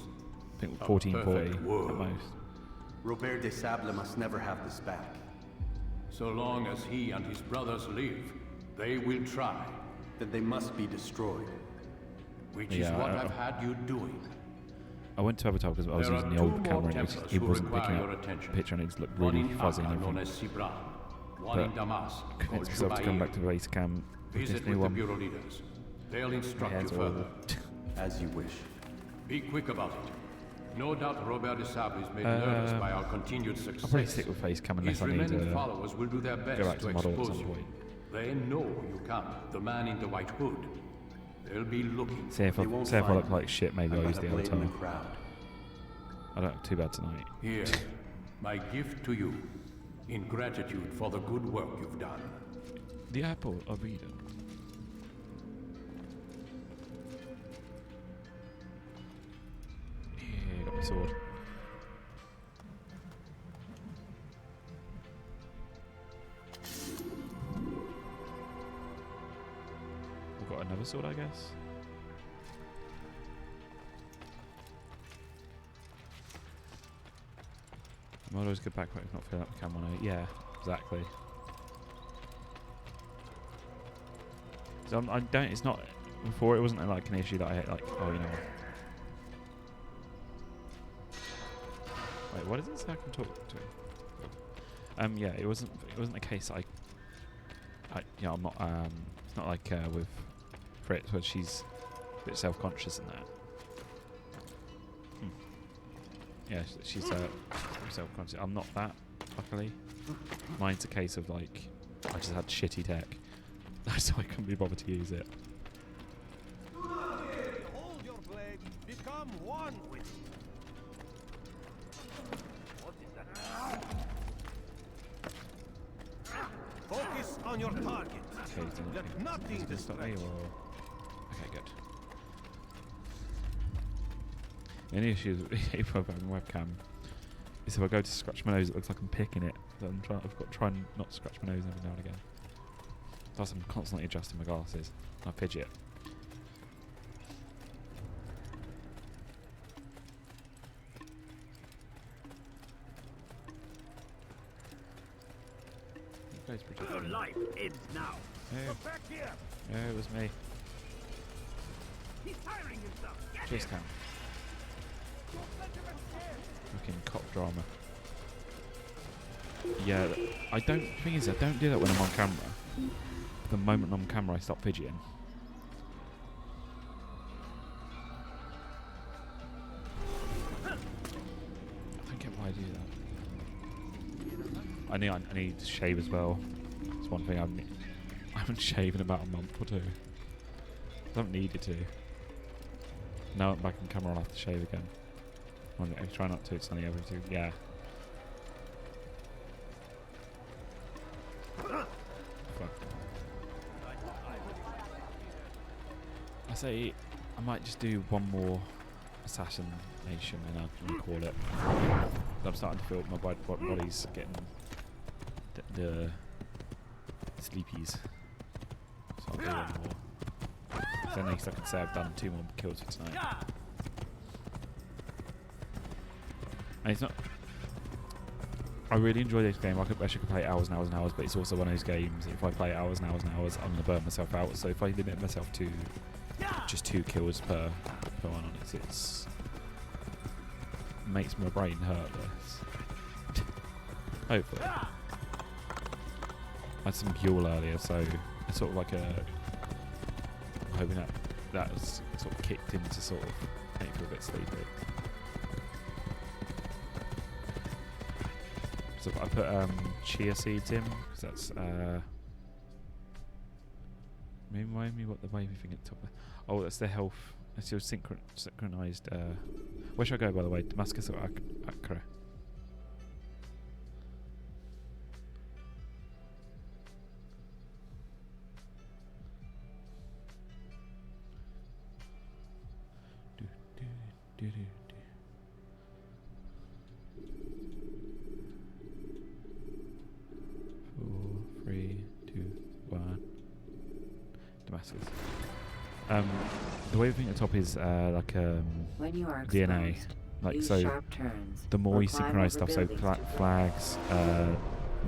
I think A 1440 perfect at world. most. Robert de Sable must never have this back. So long as he and his brothers live, they will try, Then they must be destroyed. which is Yeah, what I- I've had you doing. I went to Avatar because I was There are using the two old more camera and Templars it who wasn't require picking your up attention. the picture and it just looked One really in fuzzy and Akka, known everything. as Sibran. One But in Damas, called convinced myself to come back to Shubair. the base cam with this Visit new with the one. bureau leaders. They'll instruct Yeah, you it's all- further. As you wish. Be quick about it. No doubt Robert de Sable is made nervous by our continued success. I'll probably stick with face cam unless His I need remaining to followers will do their go best back to to model at expose some you. point. They know you come, the man in the white hood. They'll be looking. See if They I won't look find like shit, maybe I've I'll use got the a blade in Avatar. the crowd. I don't have too bad tonight. Here, my gift to you, in gratitude for the good work you've done. The Apple of Eden. Yeah, got my sword. We've got another sword, I guess. Model is good backpack if not filling up the cam 108. Yeah, exactly. So I don't. It's not. Before it wasn't like an issue that I like. Oh, you know. Wait, what is it? So I can talk to him. Yeah, it wasn't. It wasn't the case. Yeah, I'm not. It's not like with Fritz, where she's a bit self-conscious in that. Yeah, she's self-conscious. I'm not that, luckily. Mine's a case of like, I just had shitty tech, so I couldn't be bothered to use it. Hold your blade. Become one with it. What is that? Focus on your target. Okay, Let nothing distract me, distract you. or okay, good. The only issue if I've got a webcam is if I go to scratch my nose, it looks like I'm picking it. So I've got to try and not scratch my nose every now and again. Plus, I'm constantly adjusting my glasses. I fidget. Your life ends now. Oh. Look back here. Oh, it was me. He's firing himself. Get Just him. cam. Fucking cop drama. Yeah, I don't. The thing is, I don't do that when I'm on camera. The moment I'm on camera, I stop fidgeting. I don't get why I do that. I need to shave as well. It's one thing I haven't shaved in about a month or two. I haven't needed to. Now I'm back on camera, I'll have to shave again. I try not to. It's only every two. Yeah. Fuck. I say I might just do one more assassination and I'll call it. I'm starting to feel my body's getting the sleepies. So I'll do one more. Then at least I can say I've done 2 more kills for tonight. And it's not. I really enjoy this game. I should play hours and hours and hours, but it's also one of those games. If I play hours and hours and hours, I'm gonna burn myself out. So if I limit myself to just 2 kills per one on it, it's makes my brain hurt less. Hopefully, I had some fuel earlier, so it's sort of like a. I'm hoping that was sort of kicked in to sort of make me feel a bit sleepy. So I put chia seeds in, because that's remind me what the wavy thing at the top. Oh, that's the health. That's your synchronized. Where should I go, by the way? Damascus or Accra? Do. 4, 3, 2, 1. Damascus. The way thing at the top is like when you are DNA. exposed, Like use so, sharp turns, the more or you climb synchronize over stuff, so buildings to flags,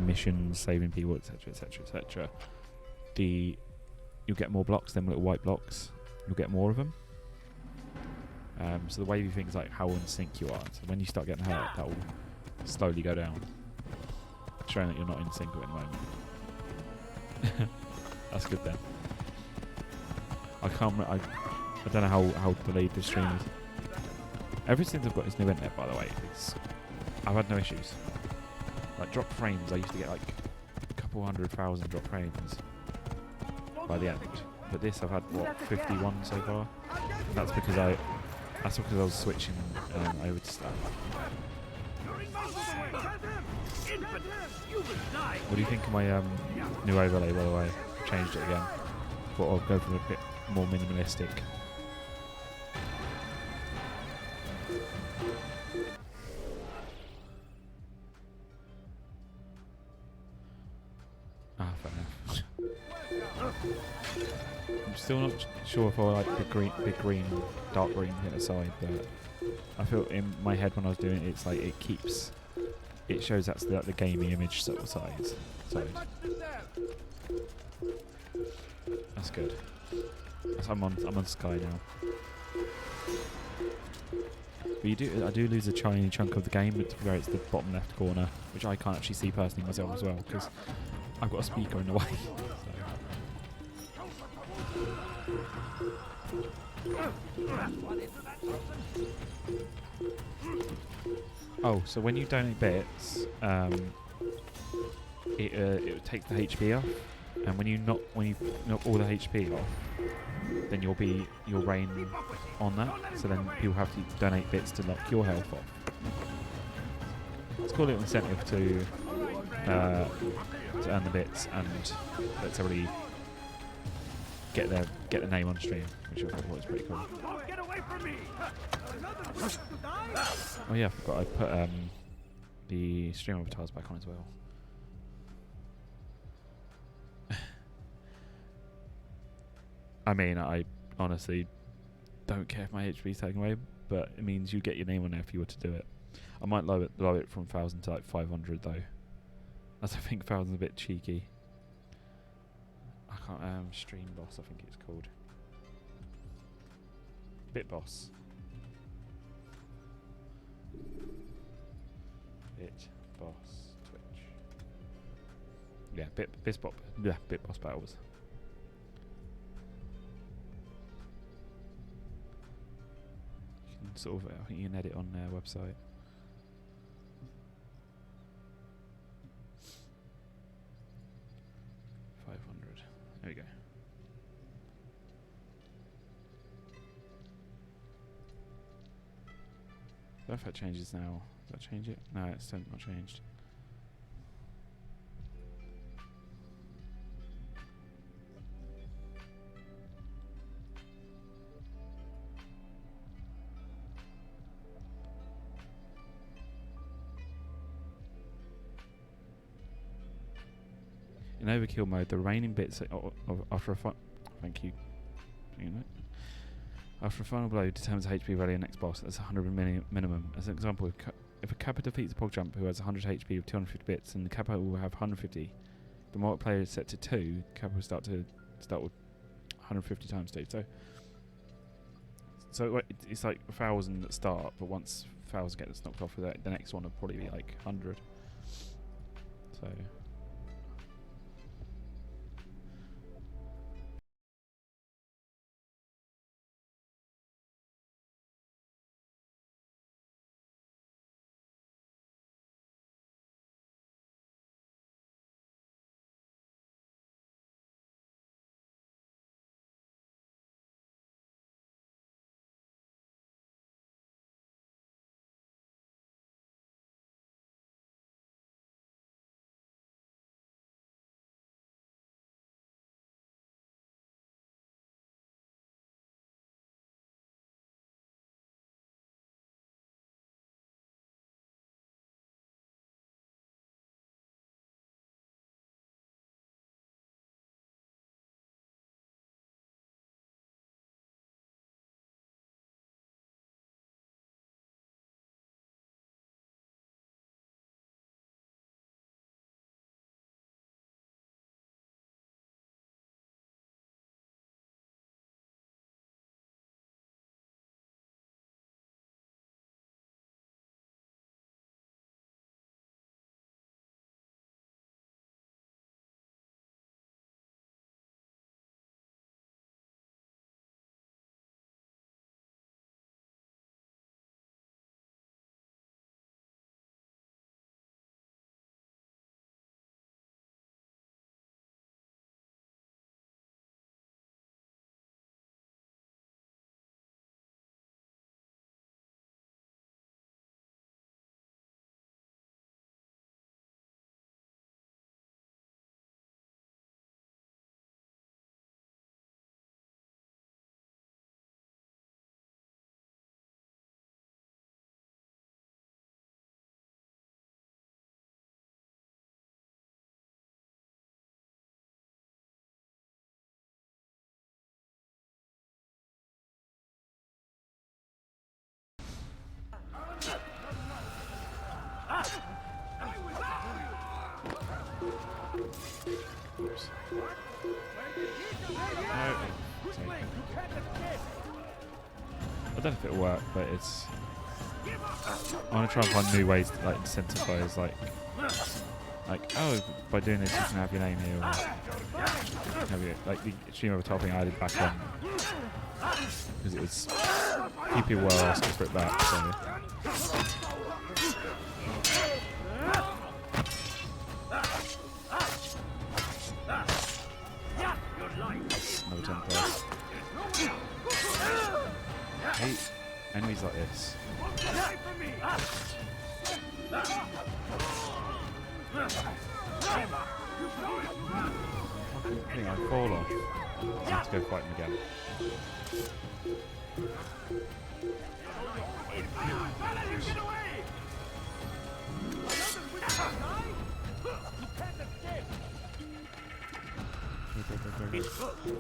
missions, saving people, etc., etc., etc. You'll get more blocks, them little white blocks. You'll get more of them. So the wavy thing is like how in sync you are. So when you start getting hurt, that will slowly go down, showing that you're not in sync at the moment. That's good then. I can't. I don't know how delayed this stream is. Ever since I've got this new internet, by the way, I've had no issues. Like drop frames, I used to get like a couple 100,000 drop frames by the end. But this, I've had what 51 so far. And that's because I was switching over to stuff. What do you think of my new overlay, by the way? Changed it again. Thought I'll go for a bit more minimalistic. Fair enough. I'm still not sure if I like the big green, dark green hit aside, but I feel in my head when I was doing it, it's like it keeps it shows that's the gaming image sort of size. So that's good. So I'm on Sky now. But I do lose a tiny chunk of the game where it's the bottom left corner, which I can't actually see personally myself as well because I've got a speaker in the way. Oh, so when you donate bits, it takes the HP off, and when you knock all the HP off, then you'll reign on that. So then people have to donate bits to knock your health off. Let's call it an incentive to earn the bits and let everybody get their name on stream, which I thought was pretty cool. Oh yeah, I forgot I put the stream avatars back on as well. I mean, I honestly don't care if my HP is taken away, but it means you get your name on there if you were to do it. I might lower it from 1,000 to like 500 though, as I think 1,000 is a bit cheeky. I can't stream boss, I think it's called. Bit boss. Bit boss Twitch. Yeah, Bit boss battles. You can sort of, I think you can edit on their website. There we go. I don't know if that changes now. Does that change it? No, it's still not changed. In overkill mode, the remaining bits after a thank you. After a final blow determines the HP value of the next boss. That's 100 minimum. As an example, if a Kappa defeats a Pog Jump who has 100 HP with 250 bits, and the Kappa will have 150. The multiplayer is set to 2. Kappa will start with 150 times 2. So it's like 1,000 at start, but once 1,000 gets knocked off, the next one will probably be like 100. So. I don't know if it'll work, but it's. I want to try and find new ways to like incentivize, like oh, by doing this you can have your name here, or have your, like the stream over top thing I added back on because it was people were asking for it back. So. Another 10 plus. I hate enemies like this. I think I fall off. I have to go fight him again.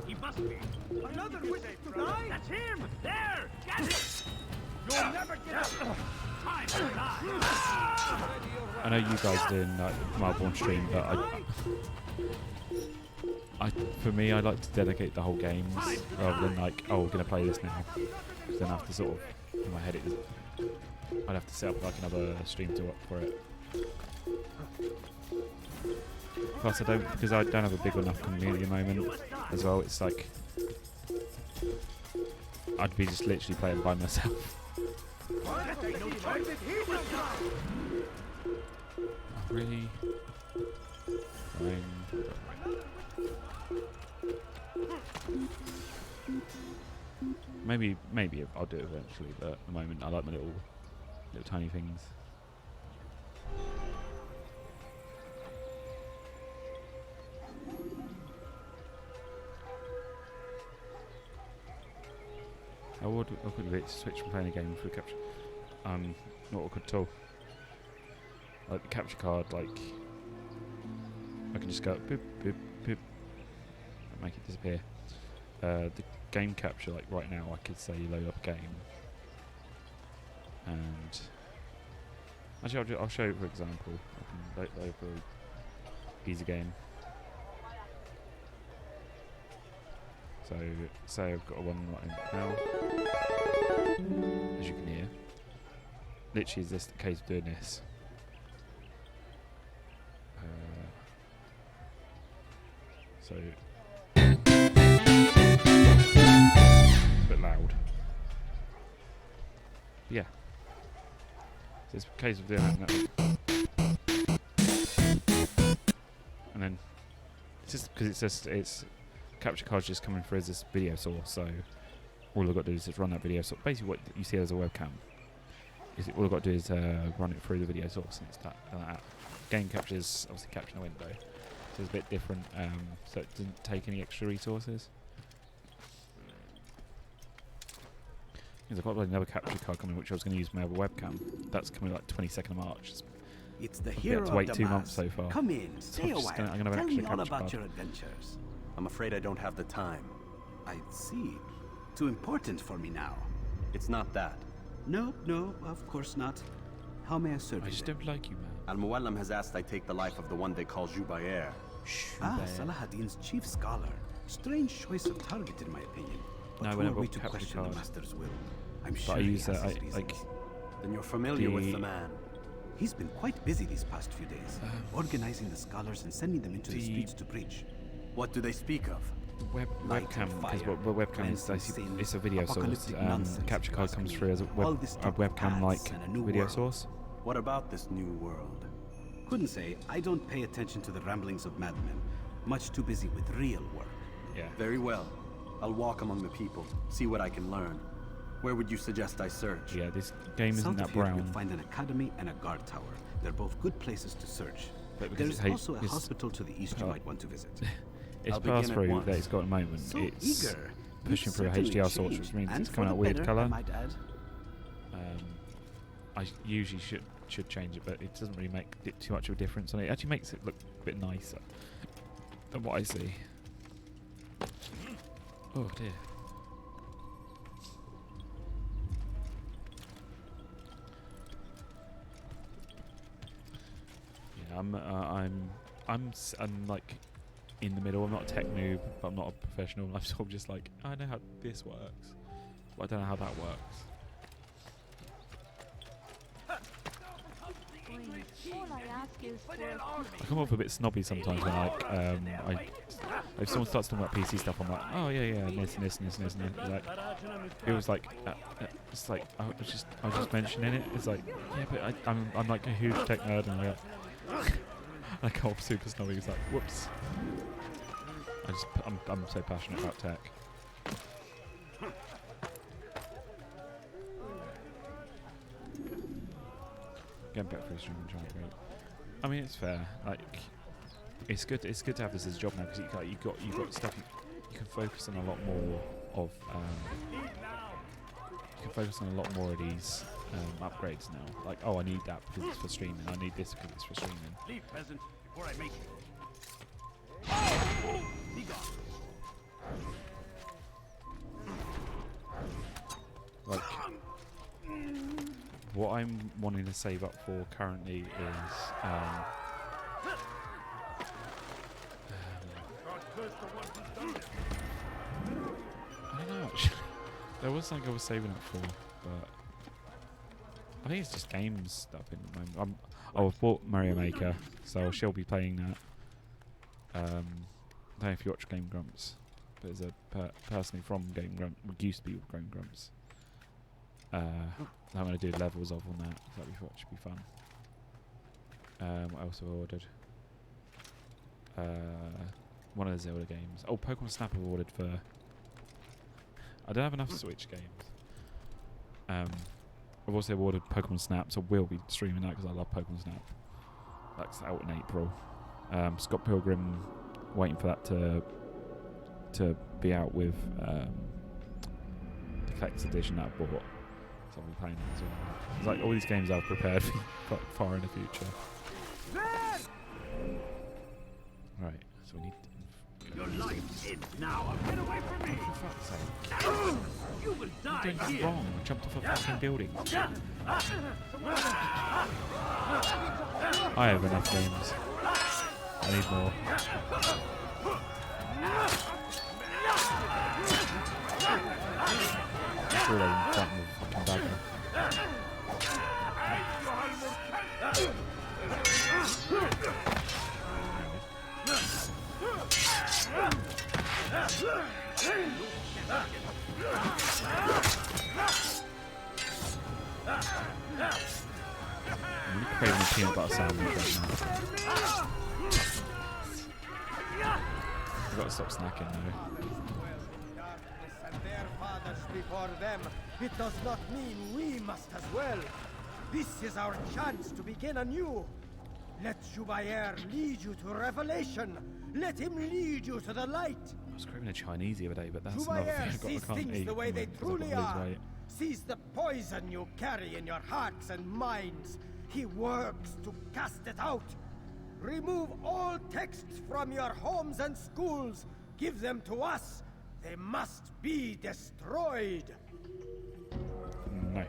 He must be. Another witness, right? That's him! There! Get it! You'll never get up! Time to die! I know you guys doing like Marborn stream, but for me, I like to dedicate the whole games rather than like, oh, we're gonna play this now. Because then I have to sort of, in my head, I'd have to set up like another stream to up for it. Plus, because I don't have a big enough community at the moment as well. It's like I'd be just literally playing by myself. Oh, really? Maybe I'll do it eventually, but at the moment I like my little tiny things. How awkward would it switch from playing a game for a capture? Not awkward at all. Like the capture card, like I can just go boop boop boop, and make it disappear. The game capture, like right now, I could say load up a game, and actually I'll show you for example. I can load up a easy game. So, say I've got one right now, as you can hear. Literally, is this the case of doing this? So, it's a bit loud. But yeah. So it's a case of doing that. And then, it's just because it's capture card's just coming through as this video source, so all I've got to do is just run that video source. Basically what you see as a webcam, all I've got to do is run it through the video source, and it's that. Game capture is obviously capturing a window, so it's a bit different, so it doesn't take any extra resources. I've got another capture card coming, which I was going to use my other webcam. That's coming like 22nd of March. It's the hero have to wait of 2 the months so far. Come in, stay a while. I'm gonna have Tell an me extra all capture about card. your adventures. I'm afraid I don't have the time. I see. Too important for me now. It's not that. No, of course not. How may I serve you? I just don't like you, man. Al-Muallam has asked I take the life of the one they call Jubair. Salahadin's chief scholar. Strange choice of target, in my opinion. But No, who whenever are we I to capture question the card. master's will? I'm But sure I he use has that, his like... reasons. Then you're familiar with the man. He's been quite busy these past few days, organizing the scholars and sending them into the streets to preach. What do they speak of? Webcam, because what webcam is, it's a video source. The capture card comes through as a webcam-like video source. What about this new world? Couldn't say. I don't pay attention to the ramblings of madmen. Much too busy with real work. Yeah. Very well. I'll walk among the people, see what I can learn. Where would you suggest I search? Yeah, this game isn't South that of here, brown. you'll find an academy and a guard tower. They're both good places to search. But because There's also a hospital to the east you might want to visit. It's passed through that it's got at the moment. So it's eager. pushing through a You've HDR certainly source, which means changed, it's and coming for out the weird better, colour. I might add. I usually should change it, but it doesn't really make too much of a difference on it. It actually makes it look a bit nicer than what I see. Oh dear. Yeah, I'm like in the middle. I'm not a tech noob, but I'm not a professional. I'm sort of just like, I know how this works, but I don't know how that works. I come off a bit snobby sometimes when if someone starts talking about PC stuff, I'm like, oh yeah, and this. Like, it was like, it's like I was just mentioning it. It's like, yeah, but I'm like a huge tech nerd, and I come off super snobby. It's like, whoops. I'm so passionate about tech. Getting better for a stream and trying to create. I mean, it's fair. Like, it's good to have this as a job now because you've got stuff you can focus on a lot more of. You can focus on a lot more of these upgrades now. Like, oh, I need that because it's for streaming. I need this because it's for streaming. Leave, peasant, before I make you. Be gone. Like, what I'm wanting to save up for currently is I don't know actually. There was something I was saving up for, but I think it's just games stuff in the moment. I've bought Mario Maker, so she'll be playing that. I don't know if you watch Game Grumps, but there's a person from Game Grumps, used to be with Game Grumps. I'm going to do levels of on that. That should be fun. I also ordered one of the Zelda games. Oh, Pokemon Snap I've ordered for. I don't have enough Switch games. I've also ordered Pokemon Snap, so we'll be streaming that because I love Pokemon Snap. That's out in April. Scott Pilgrim, waiting for that to be out with the collector's edition that I bought. So I'll be playing that as well. It's like all these games I've prepared for far in the future. Right, so we need. Your life ends now. Get away from me! For fuck's sake. You will die I'm doing here. wrong. I jumped off a fucking building. I have enough games. I need more. I'm sure they can fight with a fucking dagger. I'm craving a peanut butter sandwich right now. I've got to stop snacking though. And their fathers before them, it does not mean we must as well. This is our chance to begin anew. Let Jubair lead you to revelation. Let him lead you to the light. I was craving a Chinese the other day, but that's another thing Jubair sees I can't things eat the way they because I've got truly to lose are. weight. Sees the poison you carry in your hearts and minds. He works to cast it out. Remove all texts from your homes and schools. Give them to us. They must be destroyed. No.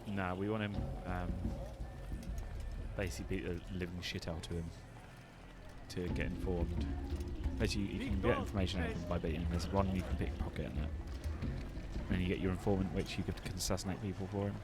Nah, we want him basically beat the living shit out of him to get informed. Basically, you can get information out of him by beating him. There's one you can pickpocket in that. And you get your informant, which you can assassinate people for him.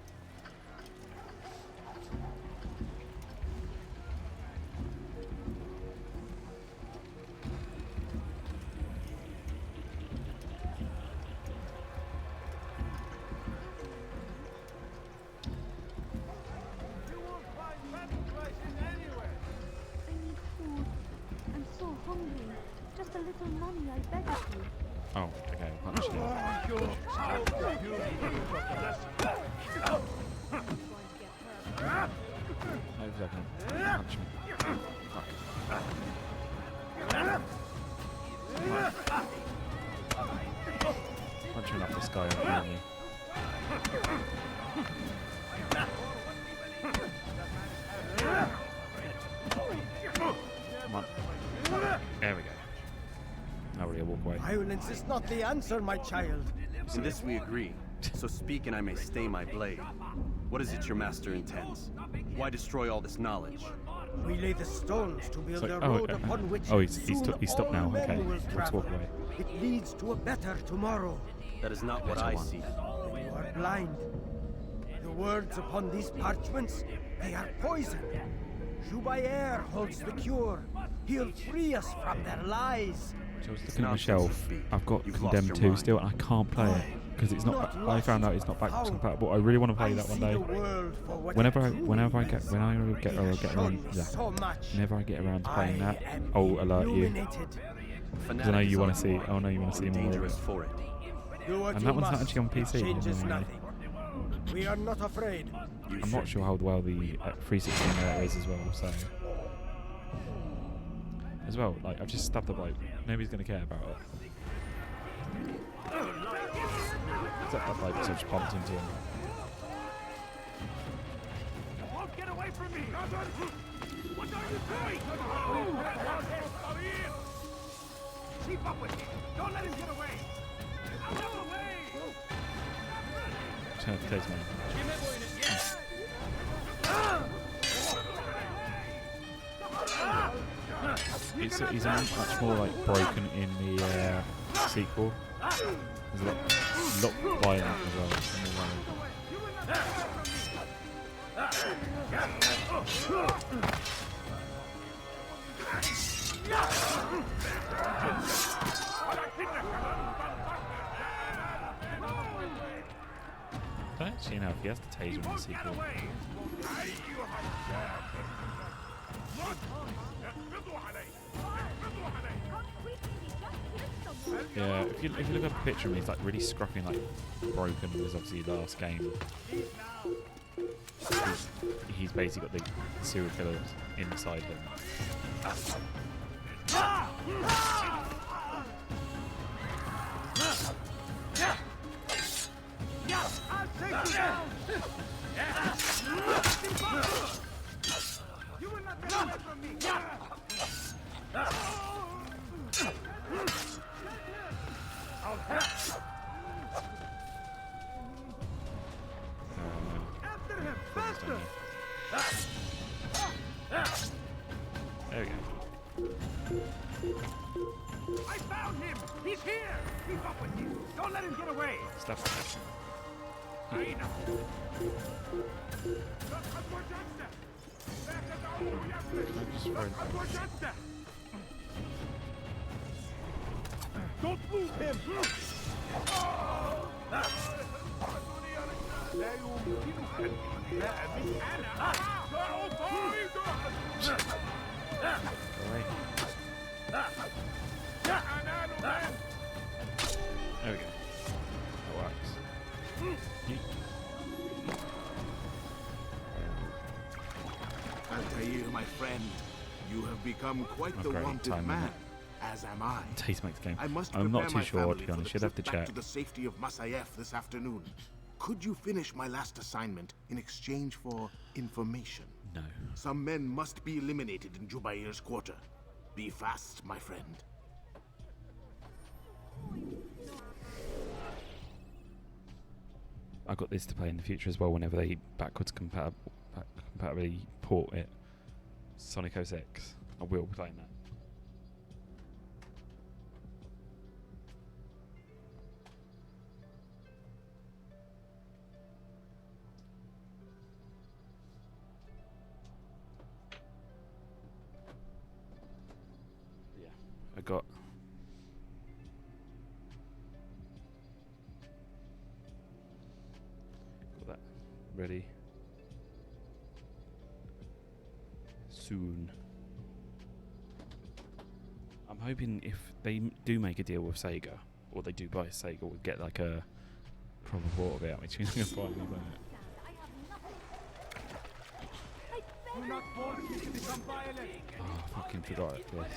Oh, okay, I'll punch you. No second. Punch me. Fuck. Punching up this guy over me. Come on. There we go. Now we're gonna walk away. Violence is not the answer, my child. In this we agree. So speak and I may stay my blade. What is it your master intends? Why destroy all this knowledge? We lay the stones to build a oh, road upon which he's stopped now. all Okay, men will let's travel. walk away. It leads to a better tomorrow. That is not what I see. You are blind. The words upon these parchments, they are poison. Jubair holds the cure. He'll free us from their lies. So I was looking at my shelf. I've got Condemned 2 still, and I can't play it because it's not. I found out it's not backwards compatible. I really want to play that one day. Whenever I get around to playing that, I'll alert you. Because I know you want to see. I know you want to see more of it. And that one's not actually on PC. We are not afraid. I'm not sure how well the 360 there is as well. So, as well, like I've just stabbed the bloke. Nobody's gonna care about it. Except that bloke, so I just bumped into him. Won't get away from me! What are you doing? Keep up with me! Don't let him get away! Out of the way! Turn it to man. He's much more like broken in the sequel. He's a lot violent as well. I don't actually know if he has to tase him in the sequel. Yeah, if you look at a picture of him, he's like really scruffy and like broken. There's obviously the last game. He's basically got the serial killers inside him. You will not get away from me! After him! Faster! There we go. I found him! He's here! Keep up with him! Don't let him get away! Stuff. Don't move him! There we go. That works. Altair, my friend, you have become quite the great wanted timing, man, isn't as am I. Taste makes the game. I must I'm not prepare too my sure, family to be honest. for You'd have to the trip back check. to the safety of Masayef this afternoon. Could you finish my last assignment in exchange for information? No. Some men must be eliminated in Jubair's quarter. Be fast, my friend. I've got this to play in the future as well whenever they backwards compatibly port it. Sonic 06. I will be playing that. Yeah. I got that ready soon. I'm hoping if they do make a deal with Sega, or they do buy Sega, we'll get like a proper port of it, which means I'm going to finally play it. Do not force me to become violent! Oh, I fucking forgot this.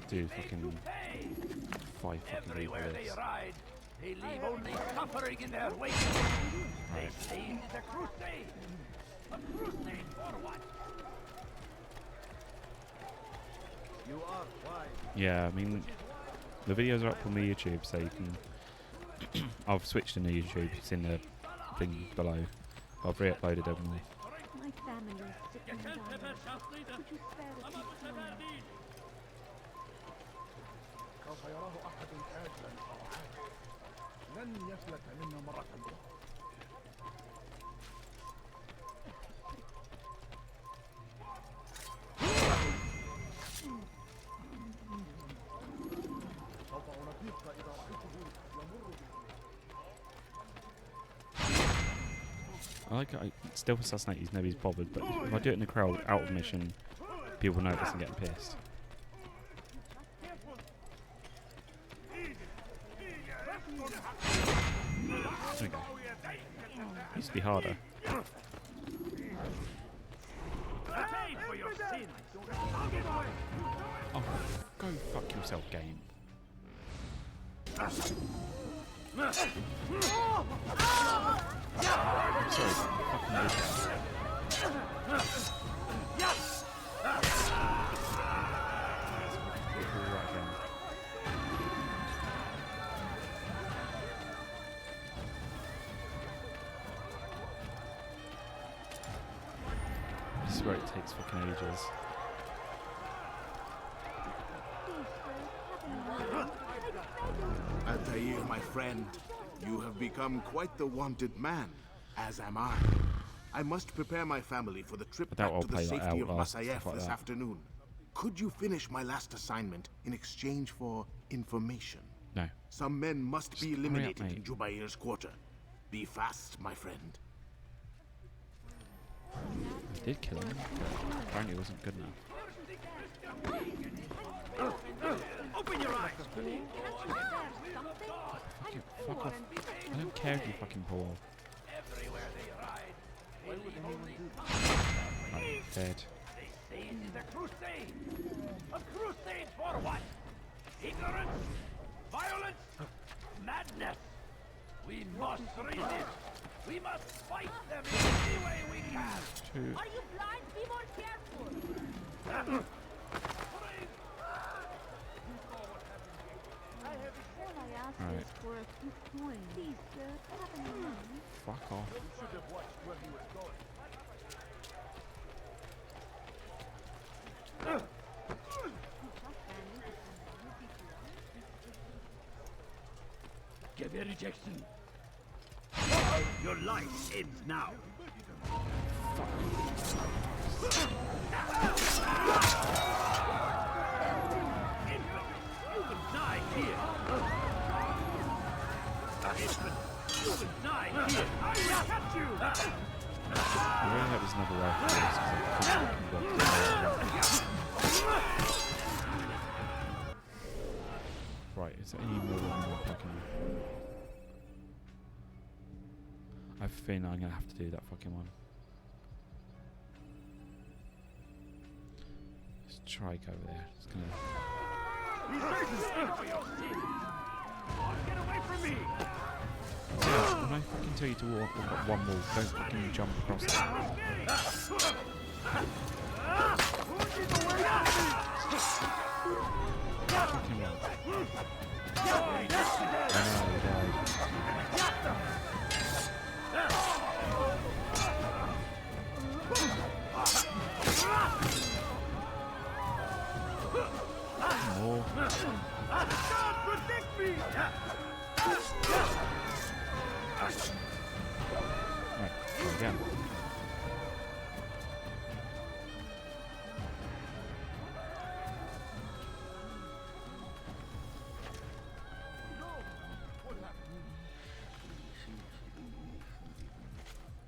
Dude, fucking 5 fucking people Everywhere they this. ride, they leave only suffering in their wake. They say it is a crusade. A crusade for what? You are wise. Yeah, I mean, the videos are up on my YouTube, so you can. I've switched to new YouTube. It's in the thing below. I've re-uploaded them all. My family is sick and dying. Could you spare a few time? سوف يراه أحد آجلا أو عاجلا لن يفلت منا مرة أخرى. سوف أنبهك إذا رأيته يمر بي. I like it. Stealth assassinate, he's nobody's bothered, but if I do it in the crowd out of mission, people notice and get pissed. There we go. Used to be harder. Oh, go fuck yourself, game. I'm sorry, fucking did that. Right again. This is where it takes fucking ages. Altair, my friend, you have become quite the wanted man, as am I. I must prepare my family for the trip back to the safety of Masayef this afternoon. Could you finish my last assignment in exchange for information? No. Some men must be eliminated in Jubair's quarter. Be fast, my friend. I did kill him, but apparently it wasn't good enough. Open your eyes! Fuck off. I don't care if you fucking pull off. Everywhere they ride, Why would anyone do that? Right, dead. they say it is a crusade. A crusade for what? Ignorance? Violence? Madness? We must resist. We must fight them in any way we can. Are you blind? Be more careful. All I ask is for a few coins. Please, sir, have any money? Fuck off. Should have watched where he was going. Verrry Jackson. Your life ends now. You will die here. Infant, you will die here. I will cut you. I really hope there's another way for this because I can't fucking go. Right, is there any more that I'm fucking... I have a feeling I'm gonna have to do that fucking one. There's a trike over there. It's gonna... Get away from me! Yeah, when I fucking tell you to walk one wall, don't fucking jump across it. Fucking well. I know, he died. More. God protect me! Right, go again.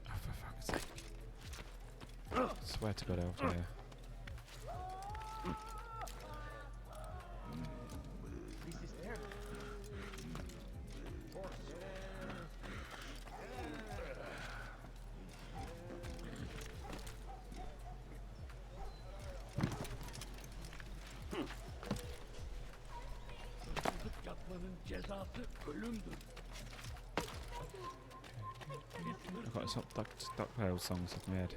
Oh, for fuck's sake. I swear to God, Altair. I've got some Ducktail songs in my head.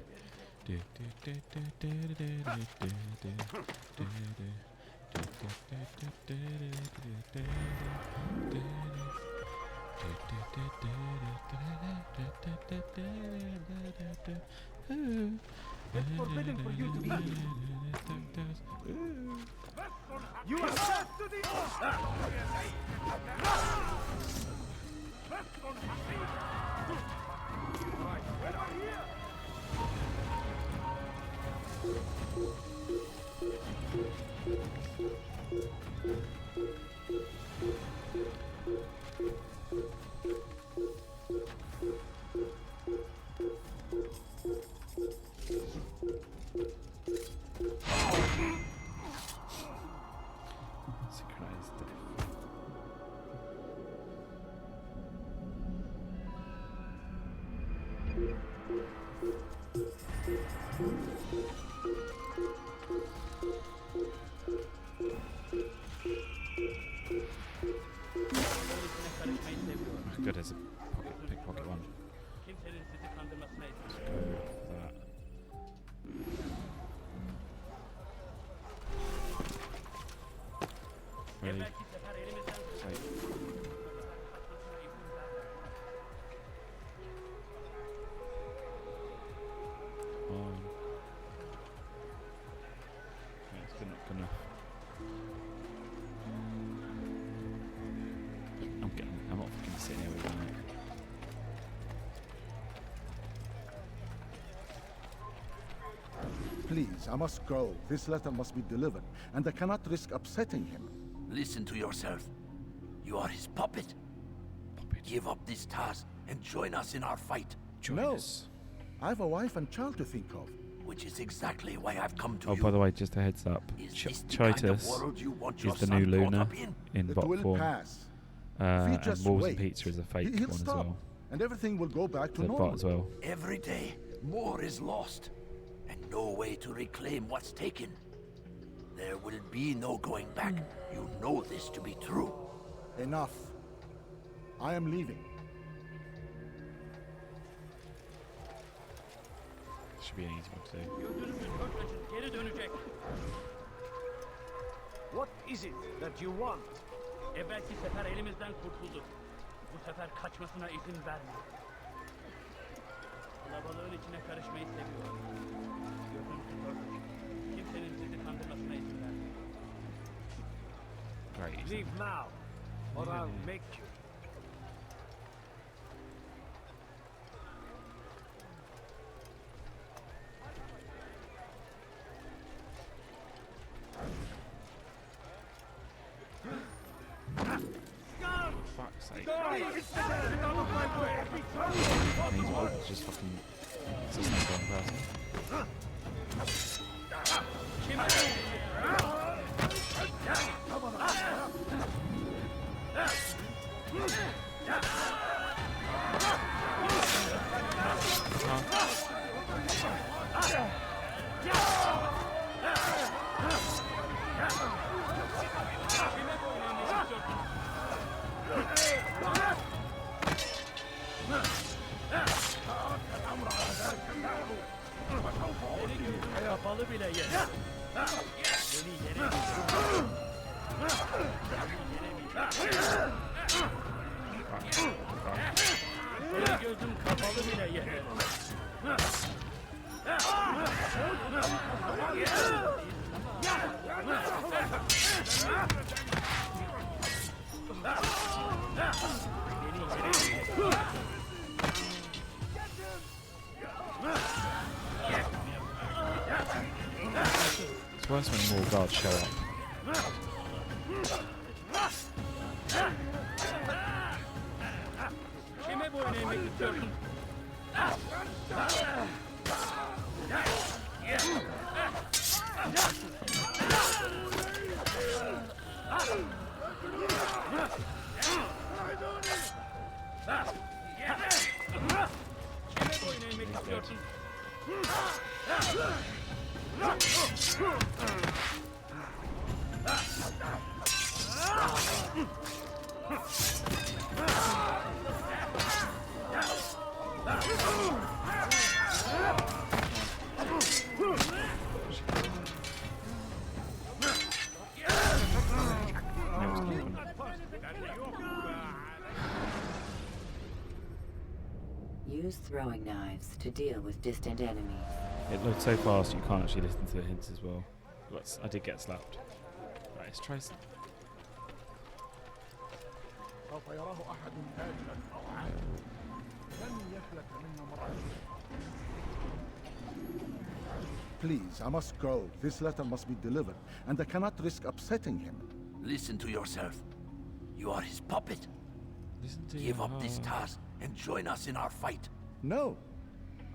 It's forbidden for you to be here. You are sent to the Right, where are you? Synchronized death. Good as a pickpocket one. Let's go for that. Ready? Wait. On. Okay, it's good enough. I'm not fucking sitting here with that. Please, I must go. This letter must be delivered, and I cannot risk upsetting him. Listen to yourself. You are his puppet. Give up this task and join us in our fight. No. I have a wife and child to think of. Which is exactly why I've come to Oh, you. by the way, just a heads up. Chitus is the new Luna in bot form. Pass. And Walls and Pizza is a fake He'll one stop, as well. and everything will go back to The normal. bot as well. Every day, more is lost, and no way to reclaim what's taken. There will be no going back. You know this to be true. Enough. I am leaving. Should be an easy one to do. What is it that you want? Evvelki sefer elimizden kurtulduk. Bu sefer kaçmasına izin verme. Kalabalığın içine karışmayı seviyor. Gözünüzü gördük. Kimsenin sizi kandırmasına izin verme. Leave now, or I'll make you. Fuck's sake. Get out of my way! And he's just fucking. It's a sniper on person. Balı bile yer. Seni Senin gözüm kapalı bile yer. It's worse when more guards show up. Kime boyun eğmek istiyorsun? Kime boyun eğmek istiyorsun? Use throwing knives to deal with distant enemies. It loads so fast you can't actually listen to the hints as well. I did get slapped. Right, let's try سوف يراه أحد فاجرا أو عادلا لن يفلت منا مرة. Please, I must go. This letter must be delivered, and I cannot risk upsetting him. Listen to yourself. You are his puppet. Give up this task and join us in our fight. No.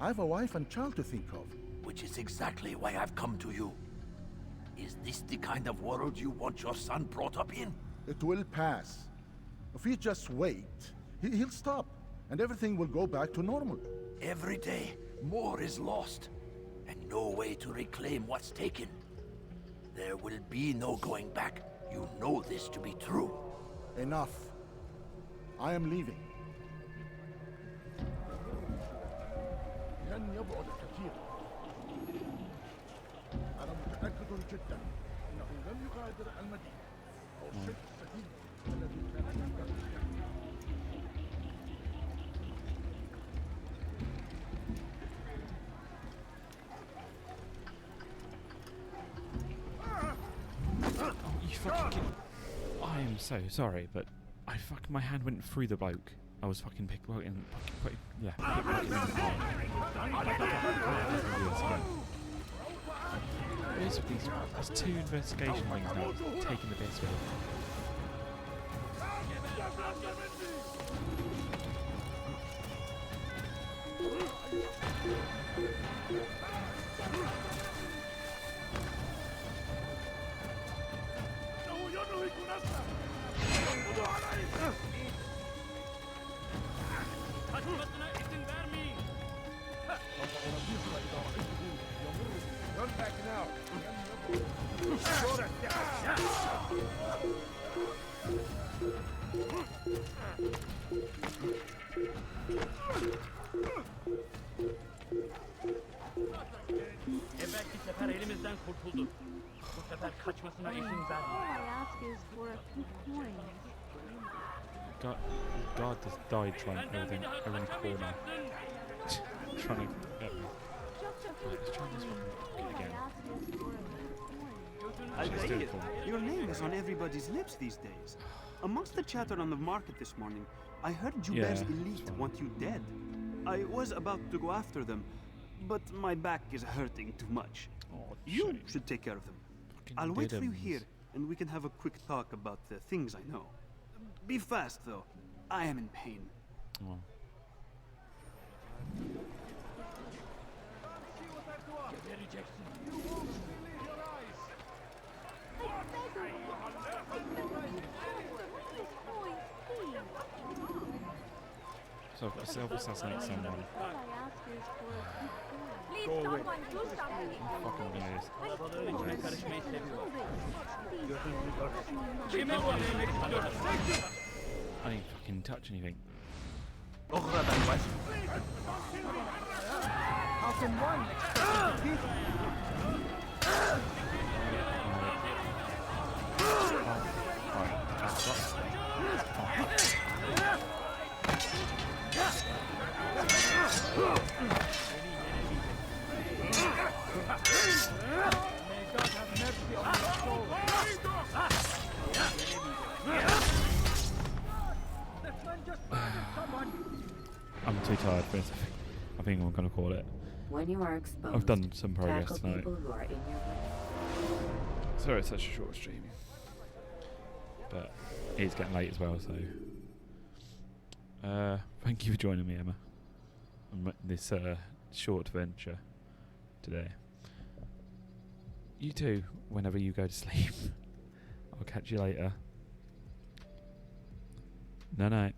I have a wife and child to think of. Which is exactly why I've come to you. Is this the kind of world you want your son brought up in? It will pass. If we just wait, he'll stop, and everything will go back to normal. Every day, more is lost, and no way to reclaim what's taken. There will be no going back. You know this to be true. Enough. I am leaving. لن يبعد كثيرا. أنا متأكد جدا أنه لم يغادر المدينة أو شيء السفينة الذي كان ينبغي. You fucking I am so sorry, but my hand went through the bloke. I was fucking pickpocketing. Yeah. There's 2 investigation things now. Taking the piss with it. Run back now. Evvelki sefer elimizden kurtuldu. Bu sefer kaçmasına izin verme. All I ask is for a few coins. God just died trying everything around the corner. Trying to get me. Right, let's try this one again. I take it. Your name is on everybody's lips these days. Amongst the chatter on the market this morning, I heard Joubert's elite want you dead. I was about to go after them, but my back is hurting too much. You should take care of them. I'll wait for you here, and we can have a quick talk about the things I know. Be fast, though. I am in pain. Oh. So I've got to self-assassinate someone. Please, Go away. someone do something. Fucking news. Öğrencime karışmayı seviyorum. I didn't fucking touch anything. How can one expect to defeat? I'm too tired for this. I think I'm gonna call it. When you are exposed, I've done some progress tackle tonight. people who are in your way. Sorry it's such a short stream. But it's getting late as well, so thank you for joining me, Emma, on this short adventure today. You too, whenever you go to sleep. I'll catch you later. Night night.